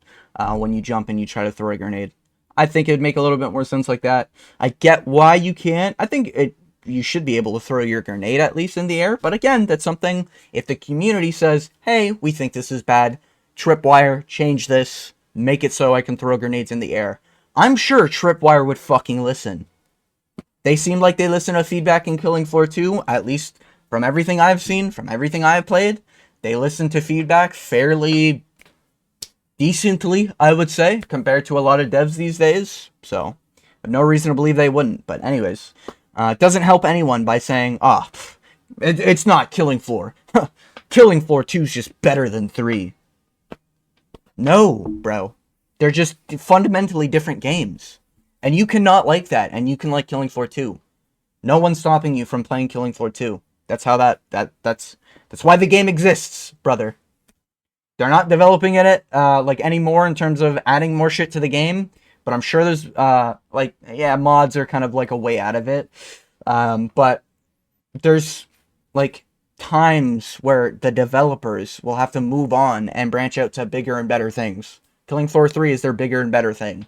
when you jump and you try to throw a grenade. I think it'd make a little bit more sense like that. I get why you can't. I think you should be able to throw your grenade at least in the air. But again, that's something, if the community says, hey, we think this is bad, Tripwire, change this, make it so I can throw grenades in the air. I'm sure Tripwire would fucking listen. They seem like they listen to feedback in Killing Floor 2, at least from everything I've seen, from everything I've played. They listen to feedback fairly decently, I would say, compared to a lot of devs these days. So, I have no reason to believe they wouldn't. But anyways, it doesn't help anyone by saying, it's not Killing Floor. Killing Floor 2 is just better than 3. No, bro. They're just fundamentally different games. And you cannot like that, and you can like Killing Floor 2. No one's stopping you from playing Killing Floor 2. That's how that's why the game exists, brother. They're not developing it like anymore in terms of adding more shit to the game, but I'm sure there's mods are kind of like a way out of it. But there's like times where the developers will have to move on and branch out to bigger and better things. Killing Floor 3 is their bigger and better thing.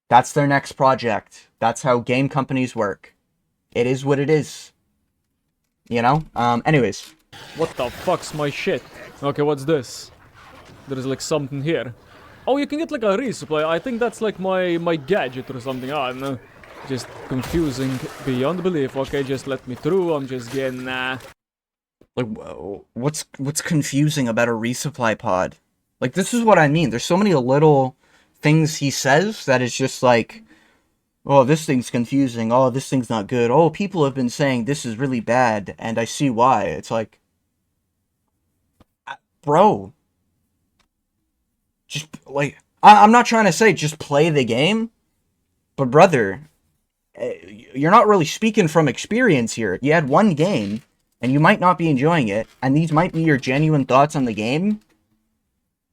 That's their next project. That's how game companies work. It is what it is. You know? Anyways. What the fuck's my shit? Okay, what's this? There's like something here. Oh, you can get like a resupply. I think that's like my gadget or something. I don't know. Just confusing beyond belief. Okay, just let me through. I'm just getting like, what's confusing about a resupply pod? Like, this is what I mean. There's so many little things he says that is just like, oh, this thing's confusing. Oh, this thing's not good. Oh, people have been saying this is really bad, and I see why. It's like, bro, just like, I'm not trying to say just play the game, but brother, you're not really speaking from experience here. You had one game, and you might not be enjoying it, and these might be your genuine thoughts on the game,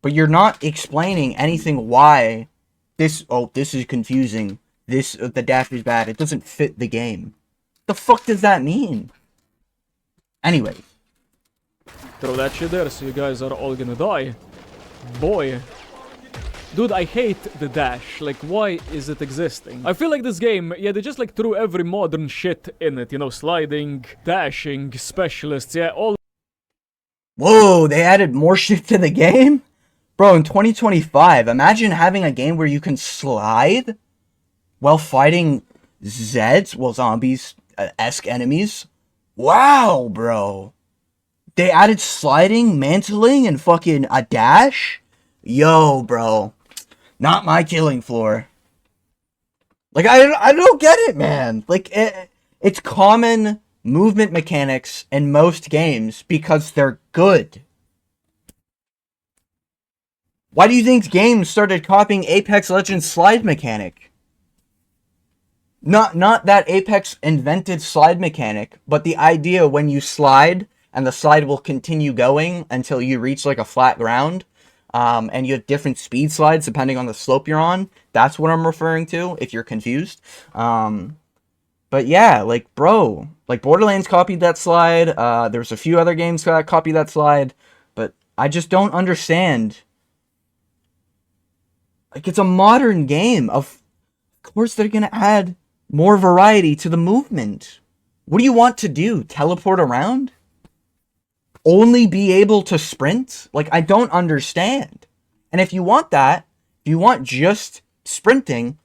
but you're not explaining anything why this is confusing. The dash is bad. It doesn't fit the game. The fuck does that mean? Anyway. Throw that shit there so you guys are all gonna die. Boy. Dude, I hate the dash. Like, why is it existing? I feel like this game, yeah, they just like threw every modern shit in it. You know, sliding, dashing, specialists, yeah, all. Whoa, they added more shit to the game? Bro, in 2025, imagine having a game where you can slide while fighting Zeds, well, zombies-esque enemies. Wow, bro. They added sliding, mantling, and fucking a dash? Yo, bro. Not my Killing Floor. Like, I don't get it, man. Like, it's common movement mechanics in most games because they're good. Why do you think games started copying Apex Legends slide mechanic? Not that Apex invented slide mechanic, but the idea when you slide and the slide will continue going until you reach like a flat ground, and you have different speed slides depending on the slope you're on. That's what I'm referring to, if you're confused. But yeah, like, bro, like Borderlands copied that slide. There's a few other games that copy that slide, but I just don't understand. Like, it's a modern game. Of course they're gonna add more variety to the movement. What do you want to do? Teleport around? Only be able to sprint? Like, I don't understand. And if you want that, if you want just sprinting,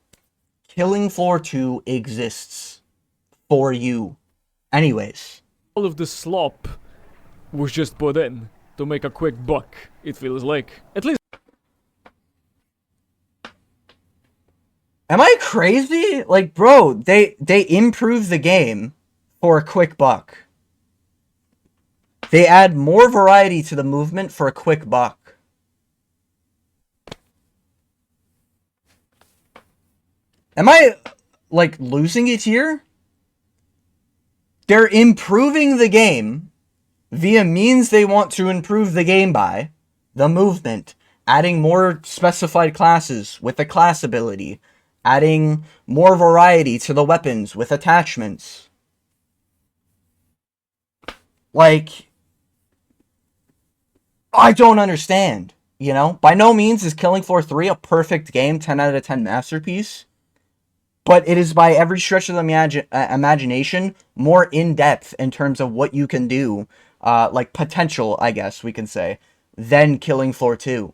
Killing Floor 2 exists for you. Anyways. All of the slop was just put in to make a quick buck, it feels like. At least. Am I crazy? Like, bro, they improve the game for a quick buck. They add more variety to the movement for a quick buck. Am I, like, losing it here? They're improving the game via means they want to improve the game by. The movement. Adding more specified classes with a class ability. Adding more variety to the weapons with attachments. Like, I don't understand, you know? By no means is Killing Floor 3 a perfect game, 10 out of 10 masterpiece. But it is by every stretch of the imagination more in-depth in terms of what you can do, like potential, I guess we can say, than Killing Floor 2.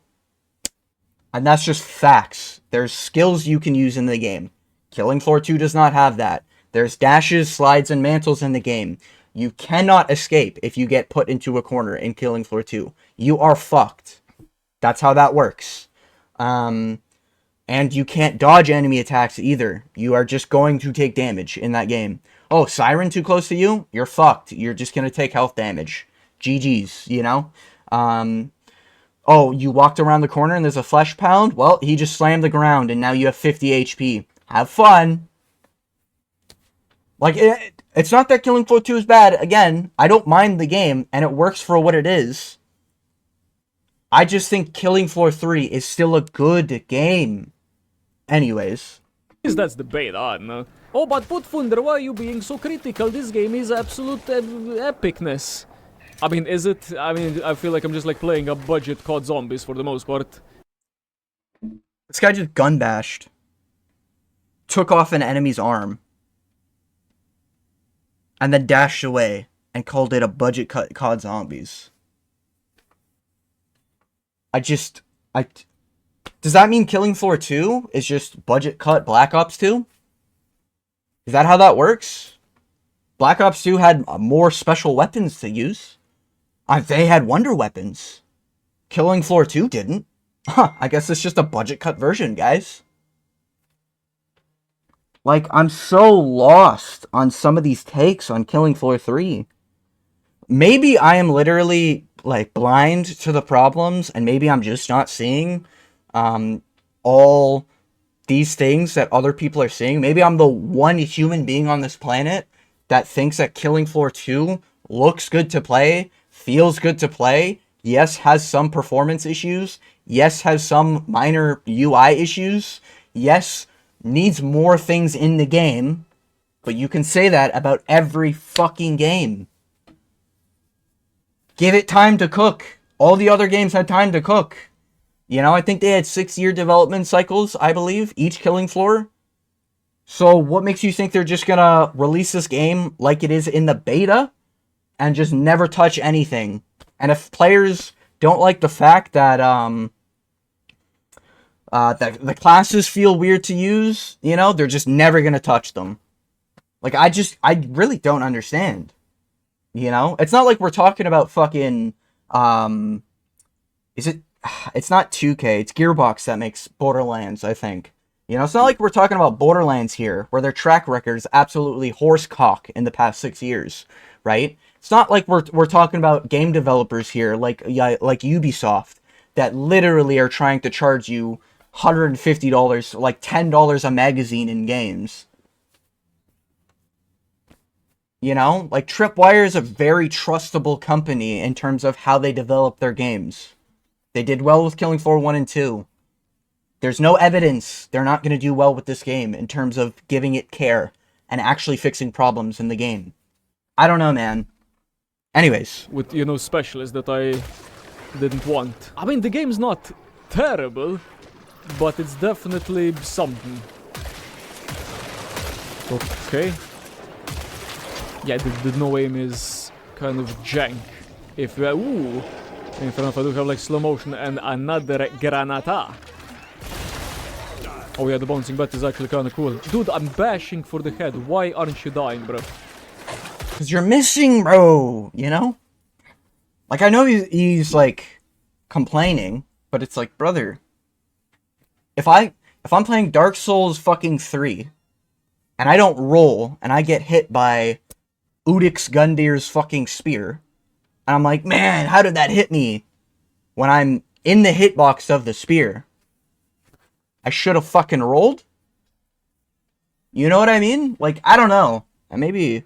And that's just facts. There's skills you can use in the game. Killing Floor 2 does not have that. There's dashes, slides, and mantles in the game. You cannot escape if you get put into a corner in Killing Floor 2. You are fucked. That's how that works. And you can't dodge enemy attacks either. You are just going to take damage in that game. Oh, Siren too close to you? You're fucked. You're just going to take health damage. GG's, you know? Oh, you walked around the corner and there's a flesh pound? Well, he just slammed the ground and now you have 50 HP. Have fun. Like, it's not that Killing Floor 2 is bad. Again, I don't mind the game and it works for what it is. I just think Killing Floor 3 is still a good game. Anyways. That's debate on. Oh, but Putfunder, why are you being so critical? This game is absolute epicness. I mean, is it? I mean, I feel like I'm just like playing a budget COD Zombies for the most part. This guy just gun bashed. Took off an enemy's arm. And then dashed away and called it a budget cut COD Zombies. Does that mean Killing Floor 2 is just budget cut Black Ops 2? Is that how that works? Black Ops 2 had more special weapons to use. They had wonder weapons. Killing Floor 2 didn't. Huh, I guess it's just a budget cut version, guys. Like, I'm so lost on some of these takes on Killing Floor 3. Maybe I am literally, like, blind to the problems, and maybe I'm just not seeing all these things that other people are seeing. Maybe I'm the one human being on this planet that thinks that Killing Floor 2 looks good to play, feels good to play, yes, has some performance issues, yes, has some minor UI issues, yes, needs more things in the game, but you can say that about every fucking game. Give it time to cook. All the other games had time to cook. You know, I think they had 6-year development cycles, I believe, each Killing Floor. So what makes you think they're just gonna release this game like it is in the beta and just never touch anything? And if players don't like the fact that the classes feel weird to use, you know, they're just never gonna touch them. Like, I really don't understand. You know? It's not like we're talking about fucking, it's not 2K, it's Gearbox that makes Borderlands, I think. You know, it's not like we're talking about Borderlands here, where their track record is absolutely horsecock in the past 6 years, right? It's not like we're talking about game developers here, like Ubisoft, that literally are trying to charge you $150, like $10 a magazine in games. You know, like Tripwire is a very trustable company in terms of how they develop their games. They did well with Killing Floor 1 and 2. There's no evidence they're not going to do well with this game in terms of giving it care and actually fixing problems in the game. I don't know, man. Anyways. With, you know, specialists that I didn't want. I mean, the game's not terrible, but it's definitely something. Okay. Yeah, the no aim is kind of jank. If you ooh, in front of I do have like slow motion and another granata. Oh yeah, the bouncing bat is actually kind of cool. Dude, I'm bashing for the head. Why aren't you dying, bro? Because you're missing, bro, you know? Like, I know he's like, complaining, but it's like, brother, if I'm playing Dark Souls fucking 3, and I don't roll, and I get hit by Udix Gundir's fucking spear, and I'm like, man, how did that hit me? When I'm in the hitbox of the spear, I should have fucking rolled? You know what I mean? Like, I don't know. And maybe,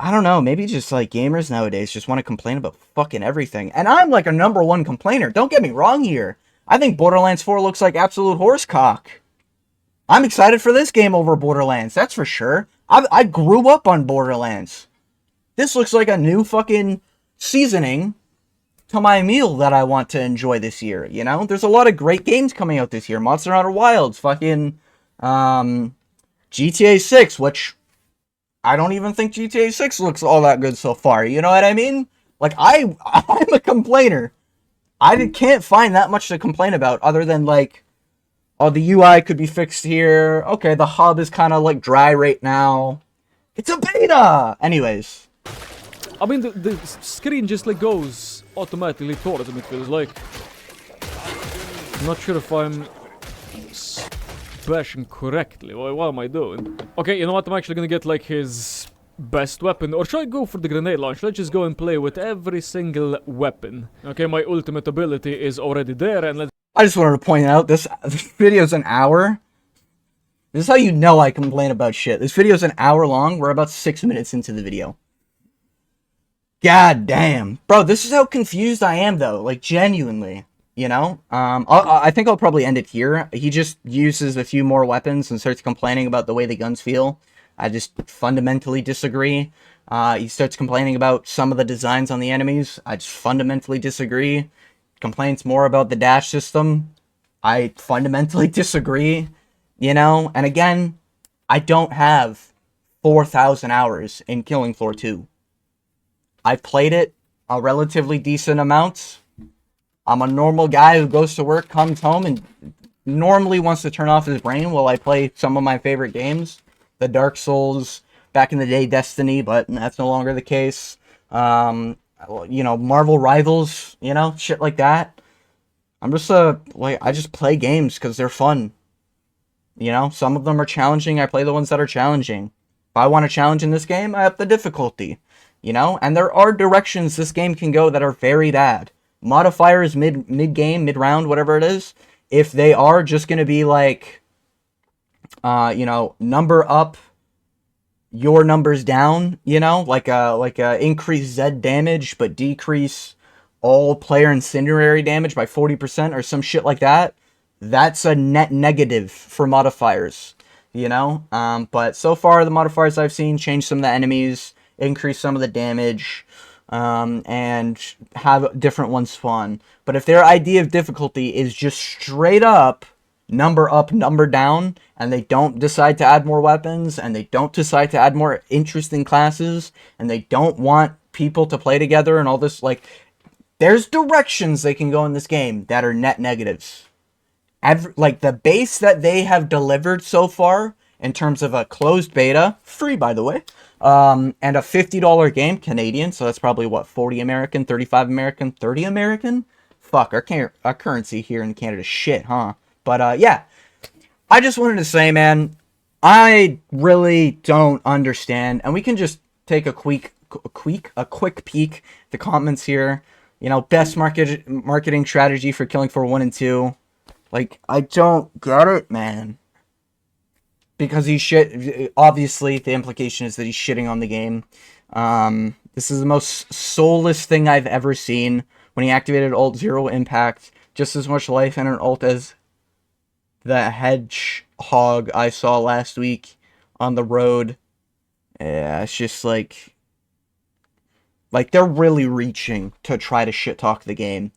I don't know, maybe just like gamers nowadays just want to complain about fucking everything. And I'm like a #1 complainer. Don't get me wrong here. I think Borderlands 4 looks like absolute horsecock. I'm excited for this game over Borderlands, that's for sure. I grew up on Borderlands. This looks like a new fucking seasoning to my meal that I want to enjoy this year, you know? There's a lot of great games coming out this year. Monster Hunter Wilds, fucking, GTA 6, which I don't even think GTA 6 looks all that good so far, you know what I mean? Like, I'm a complainer. I can't find that much to complain about other than, like, Oh, the UI could be fixed here. Okay, the hub is kind of like dry right now. It's a beta! Anyways. I mean, the screen just like goes automatically towards him, it feels like. I'm not sure if I'm bashing correctly. What am I doing? Okay, you know what? I'm actually gonna get like his best weapon. Or should I go for the grenade launch? Let's just go and play with every single weapon. Okay, my ultimate ability is already there, and let's... I just wanted to point out, this video's an hour. This is how you know I complain about shit. This video's an hour long. We're about 6 minutes into the video. God damn. Bro, this is how confused I am, though. Like, genuinely. You know? I think I'll probably end it here. He just uses a few more weapons and starts complaining about the way the guns feel. I just fundamentally disagree. He starts complaining about some of the designs on the enemies. I just fundamentally disagree. Complains more about the dash system. I fundamentally disagree. You know? And again, I don't have 4,000 hours in Killing Floor 2. I've played it a relatively decent amount. I'm a normal guy who goes to work, comes home, and normally wants to turn off his brain while I play some of my favorite games. The Dark Souls, back in the day, Destiny, but that's no longer the case. You know, Marvel Rivals, you know, shit like that. I'm just, I just play games because they're fun. You know, some of them are challenging, I play the ones that are challenging. If I want a challenge in this game, I up the difficulty. You know, and there are directions this game can go that are very bad. Modifiers mid-game, mid-round, whatever it is, if they are just going to be like, you know, number up, your numbers down, you know, like a increase Z damage, but decrease all player incendiary damage by 40% or some shit like that, that's a net negative for modifiers, you know? But so far, the modifiers I've seen change some of the enemies, increase some of the damage, and have different ones spawn. But if their idea of difficulty is just straight up, number down, and they don't decide to add more weapons, and they don't decide to add more interesting classes, and they don't want people to play together and all this, like, there's directions they can go in this game that are net negatives. Like, the base that they have delivered so far, in terms of a closed beta, free by the way, and a $50 game, Canadian, so that's probably, what, 40 American, 35 American, 30 American? Fuck, our currency here in Canada is shit, huh? But, yeah, I just wanted to say, man, I really don't understand, and we can just take a quick peek at the comments here. You know, best marketing strategy for Killing Floor 1 and 2. Like, I don't get it, man. Because he's shit. Obviously, the implication is that he's shitting on the game. This is the most soulless thing I've ever seen. When he activated ult, 0 impact. Just as much life in an ult as the hedgehog I saw last week on the road. Yeah, it's just like they're really reaching to try to shit talk the game.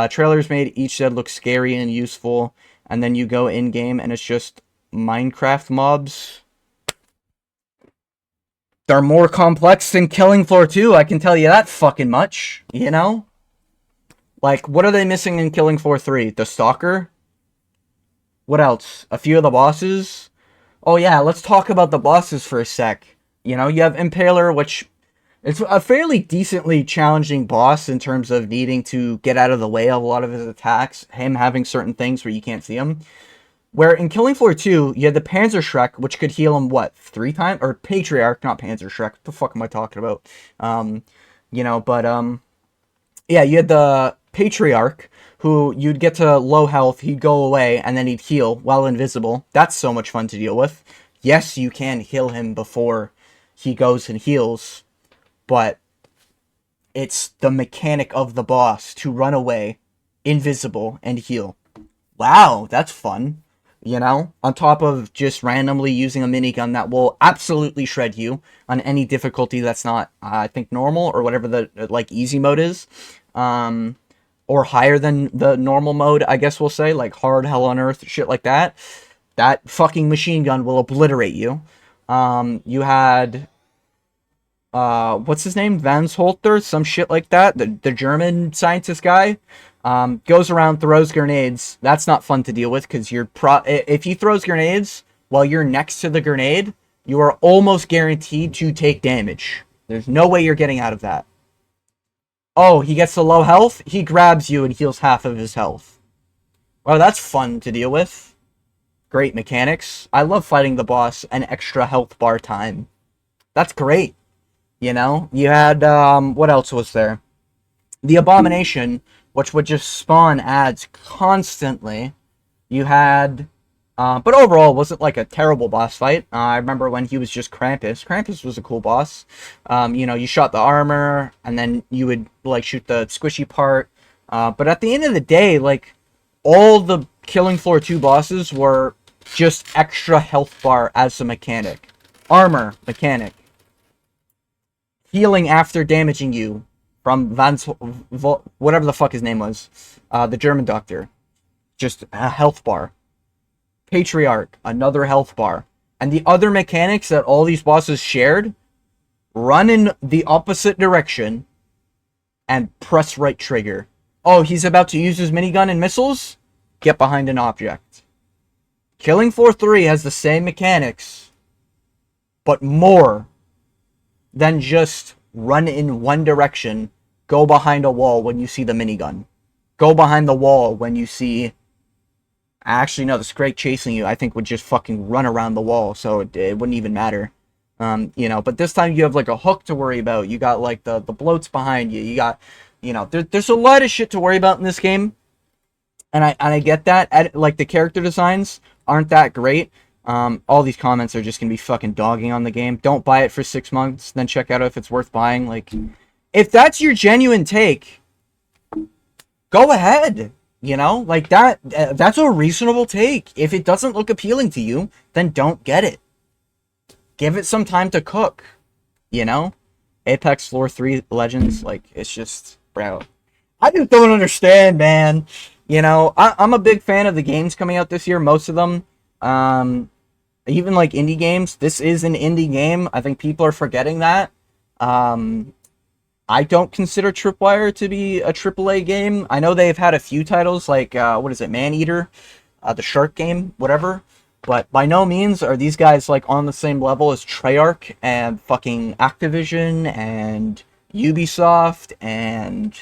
Trailers made each dead look scary and useful, and then you go in game and it's just Minecraft mobs. They're more complex than Killing Floor 2, I can tell you that fucking much, you know? Like, what are they missing in Killing Floor 3? The Stalker? What else? A few of the bosses? Oh yeah, let's talk about the bosses for a sec. You know, you have Impaler, which... it's a fairly decently challenging boss in terms of needing to get out of the way of a lot of his attacks. Him having certain things where you can't see him. Where in Killing Floor 2, you had the Panzerschreck, which could heal him, what, 3 times? Or Patriarch, not Panzerschreck. What the fuck am I talking about? You know, but, yeah, you had the Patriarch, who you'd get to low health, he'd go away, and then he'd heal while invisible. That's so much fun to deal with. Yes, you can heal him before he goes and heals, but it's the mechanic of the boss to run away, invisible, and heal. Wow, that's fun. You know, on top of just randomly using a minigun that will absolutely shred you on any difficulty that's not, I think, normal, or whatever the, like, easy mode is. Or higher than the normal mode, I guess we'll say, like hard, hell on earth, shit like that. That fucking machine gun will obliterate you. You had... what's his name? Vans Holter, some shit like that. The German scientist guy. Goes around, throws grenades. That's not fun to deal with because if he throws grenades while you're next to the grenade, you are almost guaranteed to take damage. There's no way you're getting out of that. Oh, he gets to low health? He grabs you and heals half of his health. Well, that's fun to deal with. Great mechanics. I love fighting the boss an extra health bar time. That's great. You know? You had, what else was there? The Abomination, which would just spawn ads constantly. You had, but overall, it wasn't like a terrible boss fight. I remember when he was just Krampus. Krampus was a cool boss. You know, you shot the armor, and then you would, like, shoot the squishy part. But at the end of the day, like, all the Killing Floor 2 bosses were just extra health bar as a mechanic. Armor, mechanic. Healing after damaging you from whatever the fuck his name was. The German doctor. Just a health bar. Patriarch, another health bar. And the other mechanics that all these bosses shared, run in the opposite direction and press right trigger. Oh, he's about to use his minigun and missiles? Get behind an object. Killing Floor 3 has the same mechanics, but more than just run in one direction, go behind a wall when you see the minigun. Go behind the wall when you see... Actually, no, the Scrake chasing you, I think, would just fucking run around the wall, so it wouldn't even matter. You know, but this time you have, like, a hook to worry about. You got, like, the bloats behind you. You got, you know, there's a lot of shit to worry about in this game. And I get that. Like, the character designs aren't that great. All these comments are just gonna be fucking dogging on the game. Don't buy it for 6 months, then check out if it's worth buying. Like, if that's your genuine take, go ahead. You know, like that's a reasonable take. If it doesn't look appealing to you, then don't get it. Give it some time to cook. You know? Apex Floor 3 Legends, like, it's just, bro. I just don't understand, man. You know, I'm a big fan of the games coming out this year, most of them. Even like indie games. This is an indie game. I think people are forgetting that. I don't consider Tripwire to be a AAA game. I know they've had a few titles like, what is it, Maneater? The shark game, whatever. But by no means are these guys like on the same level as Treyarch and fucking Activision and Ubisoft and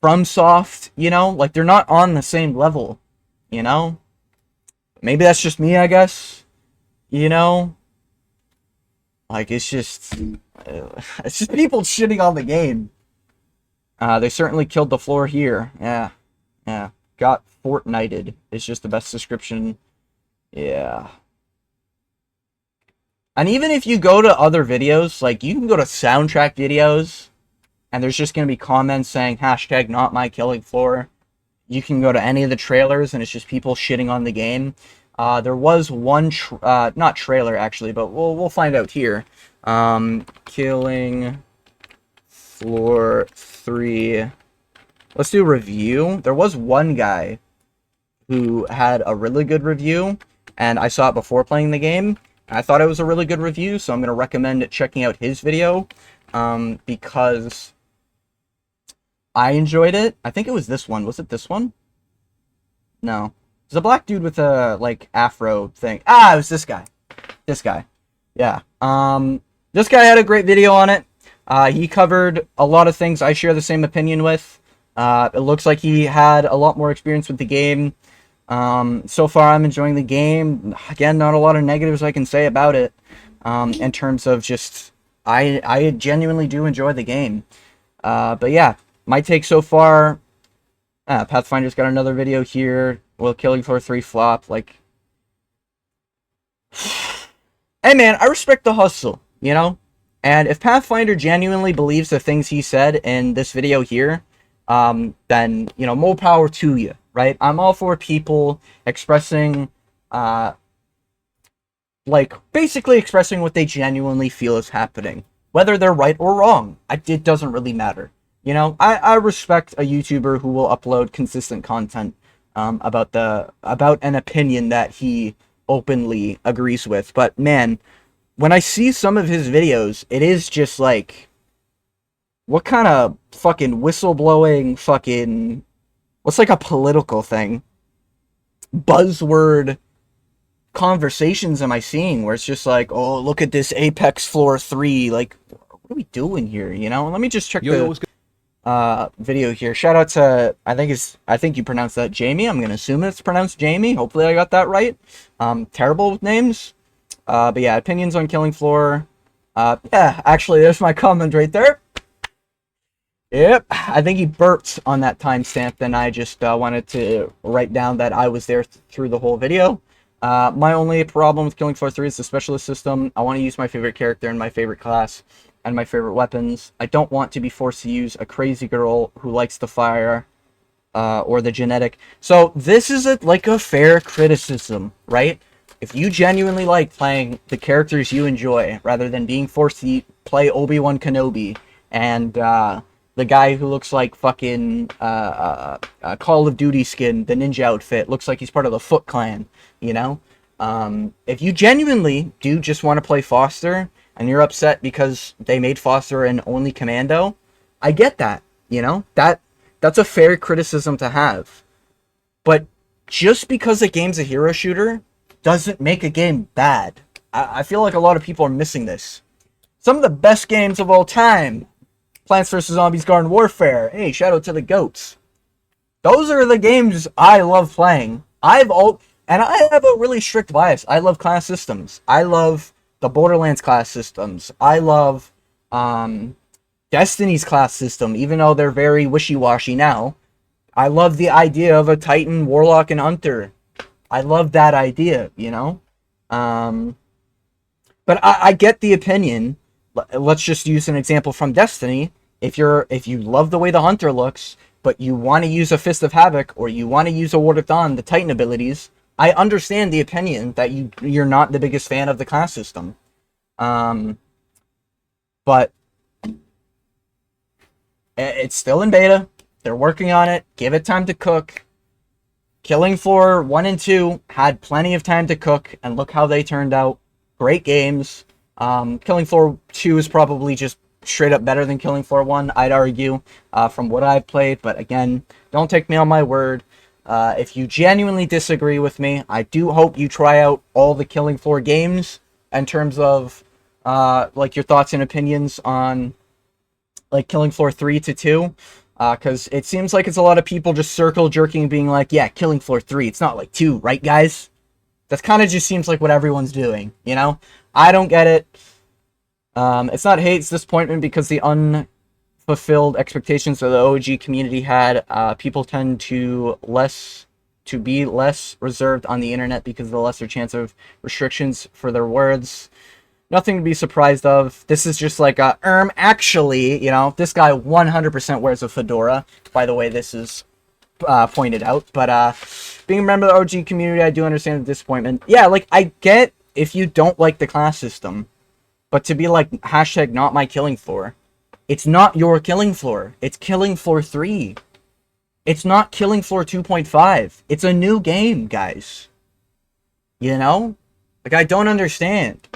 FromSoft, you know? Like, they're not on the same level, you know? Maybe that's just me, I guess. You know? Like, it's just people shitting on the game. They certainly killed the floor here. Yeah. Got Fortnited. It's just the best description. Yeah. And even if you go to other videos, like, you can go to soundtrack videos, and there's just going to be comments saying, hashtag not my killing floor. You can go to any of the trailers, and it's just people shitting on the game. There was one, not trailer, actually, but we'll find out here. Killing Floor 3. Let's do review. There was one guy who had a really good review, and I saw it before playing the game. I thought it was a really good review, so I'm going to recommend checking out his video, because I enjoyed it. I think it was this one. Was it this one? No. There's a black dude with a, like, afro thing. Ah, it was this guy. This guy. Yeah. This guy had a great video on it. He covered a lot of things I share the same opinion with. It looks like he had a lot more experience with the game. So far, I'm enjoying the game. Again, not a lot of negatives I can say about it. In terms of just, I genuinely do enjoy the game. But yeah, my take so far, Pathfinder's got another video here. Will Killing Floor 3 flop? Like, hey man, I respect the hustle, you know? And if Pathfinder genuinely believes the things he said in this video here, then, you know, more power to you, right? I'm all for people expressing, like, basically expressing what they genuinely feel is happening. Whether they're right or wrong, it doesn't really matter. You know, I respect a YouTuber who will upload consistent content about an opinion that he openly agrees with. But man, when I see some of his videos, it is just like, what kind of fucking whistleblowing fucking, what's like a political thing? Buzzword conversations am I seeing where it's just like, oh, look at this Apex Floor 3, like, what are we doing here, you know? Let me just check the video here. Shout out to, I think you pronounced that Jamie. I'm gonna assume it's pronounced Jamie. Hopefully I got that right. Terrible with names. But yeah, opinions on Killing Floor. Yeah, actually, there's my comment right there. Yep, I think he burped on that timestamp, and I just wanted to write down that I was there through the whole video. My only problem with Killing Floor 3 is the specialist system. I want to use my favorite character and my favorite class and my favorite weapons. I don't want to be forced to use a crazy girl who likes the fire or the genetic. So this is like a fair criticism, right? If you genuinely like playing the characters you enjoy, rather than being forced to play Obi-Wan Kenobi and the guy who looks like fucking Call of Duty skin, the ninja outfit, looks like he's part of the Foot Clan, you know? If you genuinely do just want to play Foster, and you're upset because they made Foster an only commando, I get that, you know? That's a fair criticism to have. But just because a game's a hero shooter doesn't make a game bad. I feel like a lot of people are missing this. Some of the best games of all time, Plants vs. Zombies Garden Warfare, hey, shout out to the goats. Those are the games I love playing. And I have a really strict bias. I love class systems. I love the Borderlands class systems. I love Destiny's class system, even though they're very wishy-washy now. I love the idea of a Titan, Warlock, and Hunter. I love that idea, you know? But I get the opinion. Let's just use an example from Destiny. If you love the way the Hunter looks, but you want to use a Fist of Havoc, or you want to use a Ward of Dawn, the Titan abilities, I understand the opinion that you're not the biggest fan of the class system. But it's still in beta. They're working on it. Give it time to cook. Killing Floor 1 and 2 had plenty of time to cook, and look how they turned out. Great games. Killing Floor 2 is probably just straight up better than Killing Floor 1, I'd argue, from what I've played. But again, don't take me on my word. If you genuinely disagree with me, I do hope you try out all the Killing Floor games in terms of like your thoughts and opinions on like Killing Floor 3 to 2. Because it seems like it's a lot of people just circle jerking, being like, yeah, Killing Floor 3, it's not like 2, right, guys? That kind of just seems like what everyone's doing, you know? I don't get it. It's not hate, it's disappointment, because the unfulfilled expectations of the OG community had, people tend to be less reserved on the internet because of the lesser chance of restrictions for their words. Nothing to be surprised of. This is just like actually, you know, this guy 100% wears a fedora. By the way, this is pointed out. But being a member of the OG community, I do understand the disappointment. Yeah, like, I get if you don't like the class system. But to be like, hashtag not my Killing Floor. It's not your Killing Floor. It's Killing Floor 3. It's not Killing Floor 2.5. It's a new game, guys. You know? Like, I don't understand.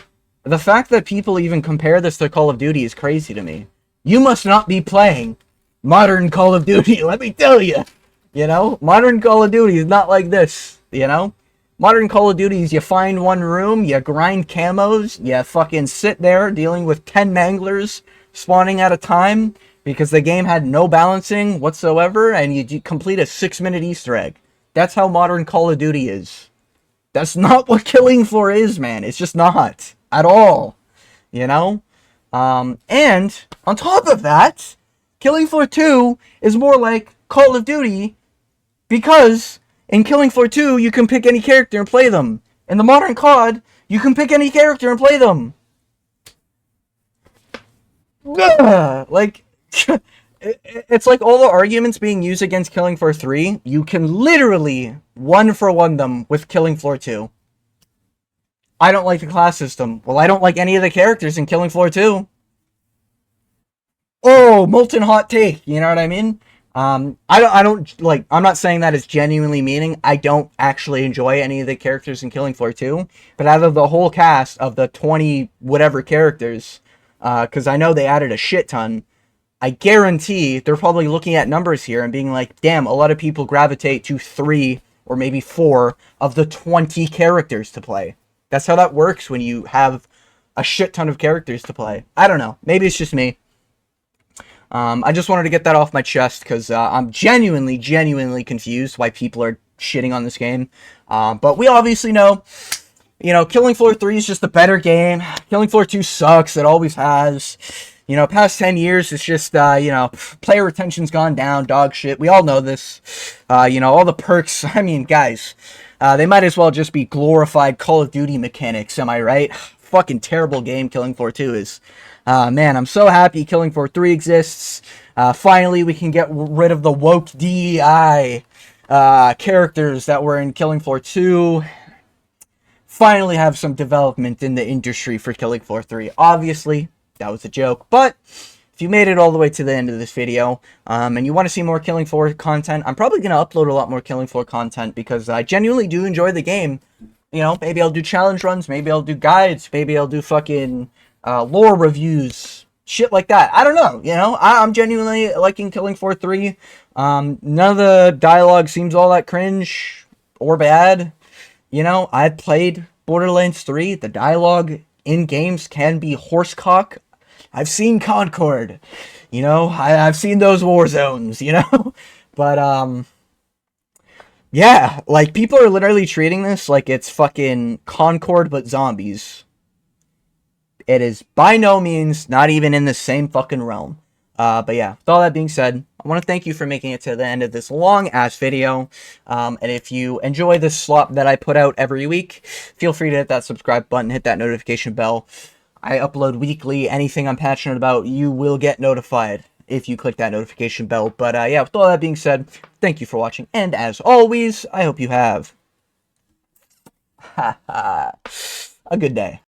The fact that people even compare this to Call of Duty is crazy to me. You must not be playing modern Call of Duty, let me tell you. You know? Modern Call of Duty is not like this, you know? Modern Call of Duty is you find one room, you grind camos, you fucking sit there dealing with 10 manglers spawning at a time because the game had no balancing whatsoever, and you complete a 6-minute Easter egg. That's how modern Call of Duty is. That's not what Killing Floor is, man. It's just not. At all, you know? And on top of that, Killing Floor 2 is more like Call of Duty, because in Killing Floor 2, you can pick any character and play them. In the modern COD, you can pick any character and play them. Like, it's like all the arguments being used against Killing Floor 3, you can literally one-for-one them with Killing Floor 2. I don't like the class system. Well, I don't like any of the characters in Killing Floor 2. Oh, molten hot take, you know what I mean? I'm not saying that as genuinely meaning I don't actually enjoy any of the characters in Killing Floor 2, but out of the whole cast of the 20 whatever characters, because I know they added a shit ton, I guarantee they're probably looking at numbers here and being like, damn, a lot of people gravitate to 3 or maybe 4 of the 20 characters to play. That's how that works when you have a shit ton of characters to play. I don't know. Maybe it's just me. I just wanted to get that off my chest because I'm genuinely confused why people are shitting on this game. But we obviously know, Killing Floor 3 is just a better game. Killing Floor 2 sucks. It always has. Past 10 years, it's just, player retention's gone down, dog shit. We all know this. All the perks. I mean, guys, they might as well just be glorified Call of Duty mechanics, am I right? Fucking terrible game Killing Floor 2 is. Man, I'm so happy Killing Floor 3 exists. Finally, we can get rid of the woke DEI characters that were in Killing Floor 2. Finally have some development in the industry for Killing Floor 3. Obviously, that was a joke, but if you made it all the way to the end of this video, and you want to see more Killing Floor content, I'm probably going to upload a lot more Killing Floor content, because I genuinely do enjoy the game. Maybe I'll do challenge runs, maybe I'll do guides, maybe I'll do fucking lore reviews, shit like that. I don't know, I'm genuinely liking Killing Floor 3. None of the dialogue seems all that cringe or bad. I've played Borderlands 3. The dialogue in games can be horsecock. I've seen Concord. I've seen those war zones, But, yeah, like, people are literally treating this like it's fucking Concord but zombies. It is by no means not even in the same fucking realm. But yeah, with all that being said, I want to thank you for making it to the end of this long-ass video. And if you enjoy this slop that I put out every week, feel free to hit that subscribe button, hit that notification bell. I upload weekly. Anything I'm passionate about, you will get notified if you click that notification bell. But yeah, with all that being said, thank you for watching. And as always, I hope you have a good day.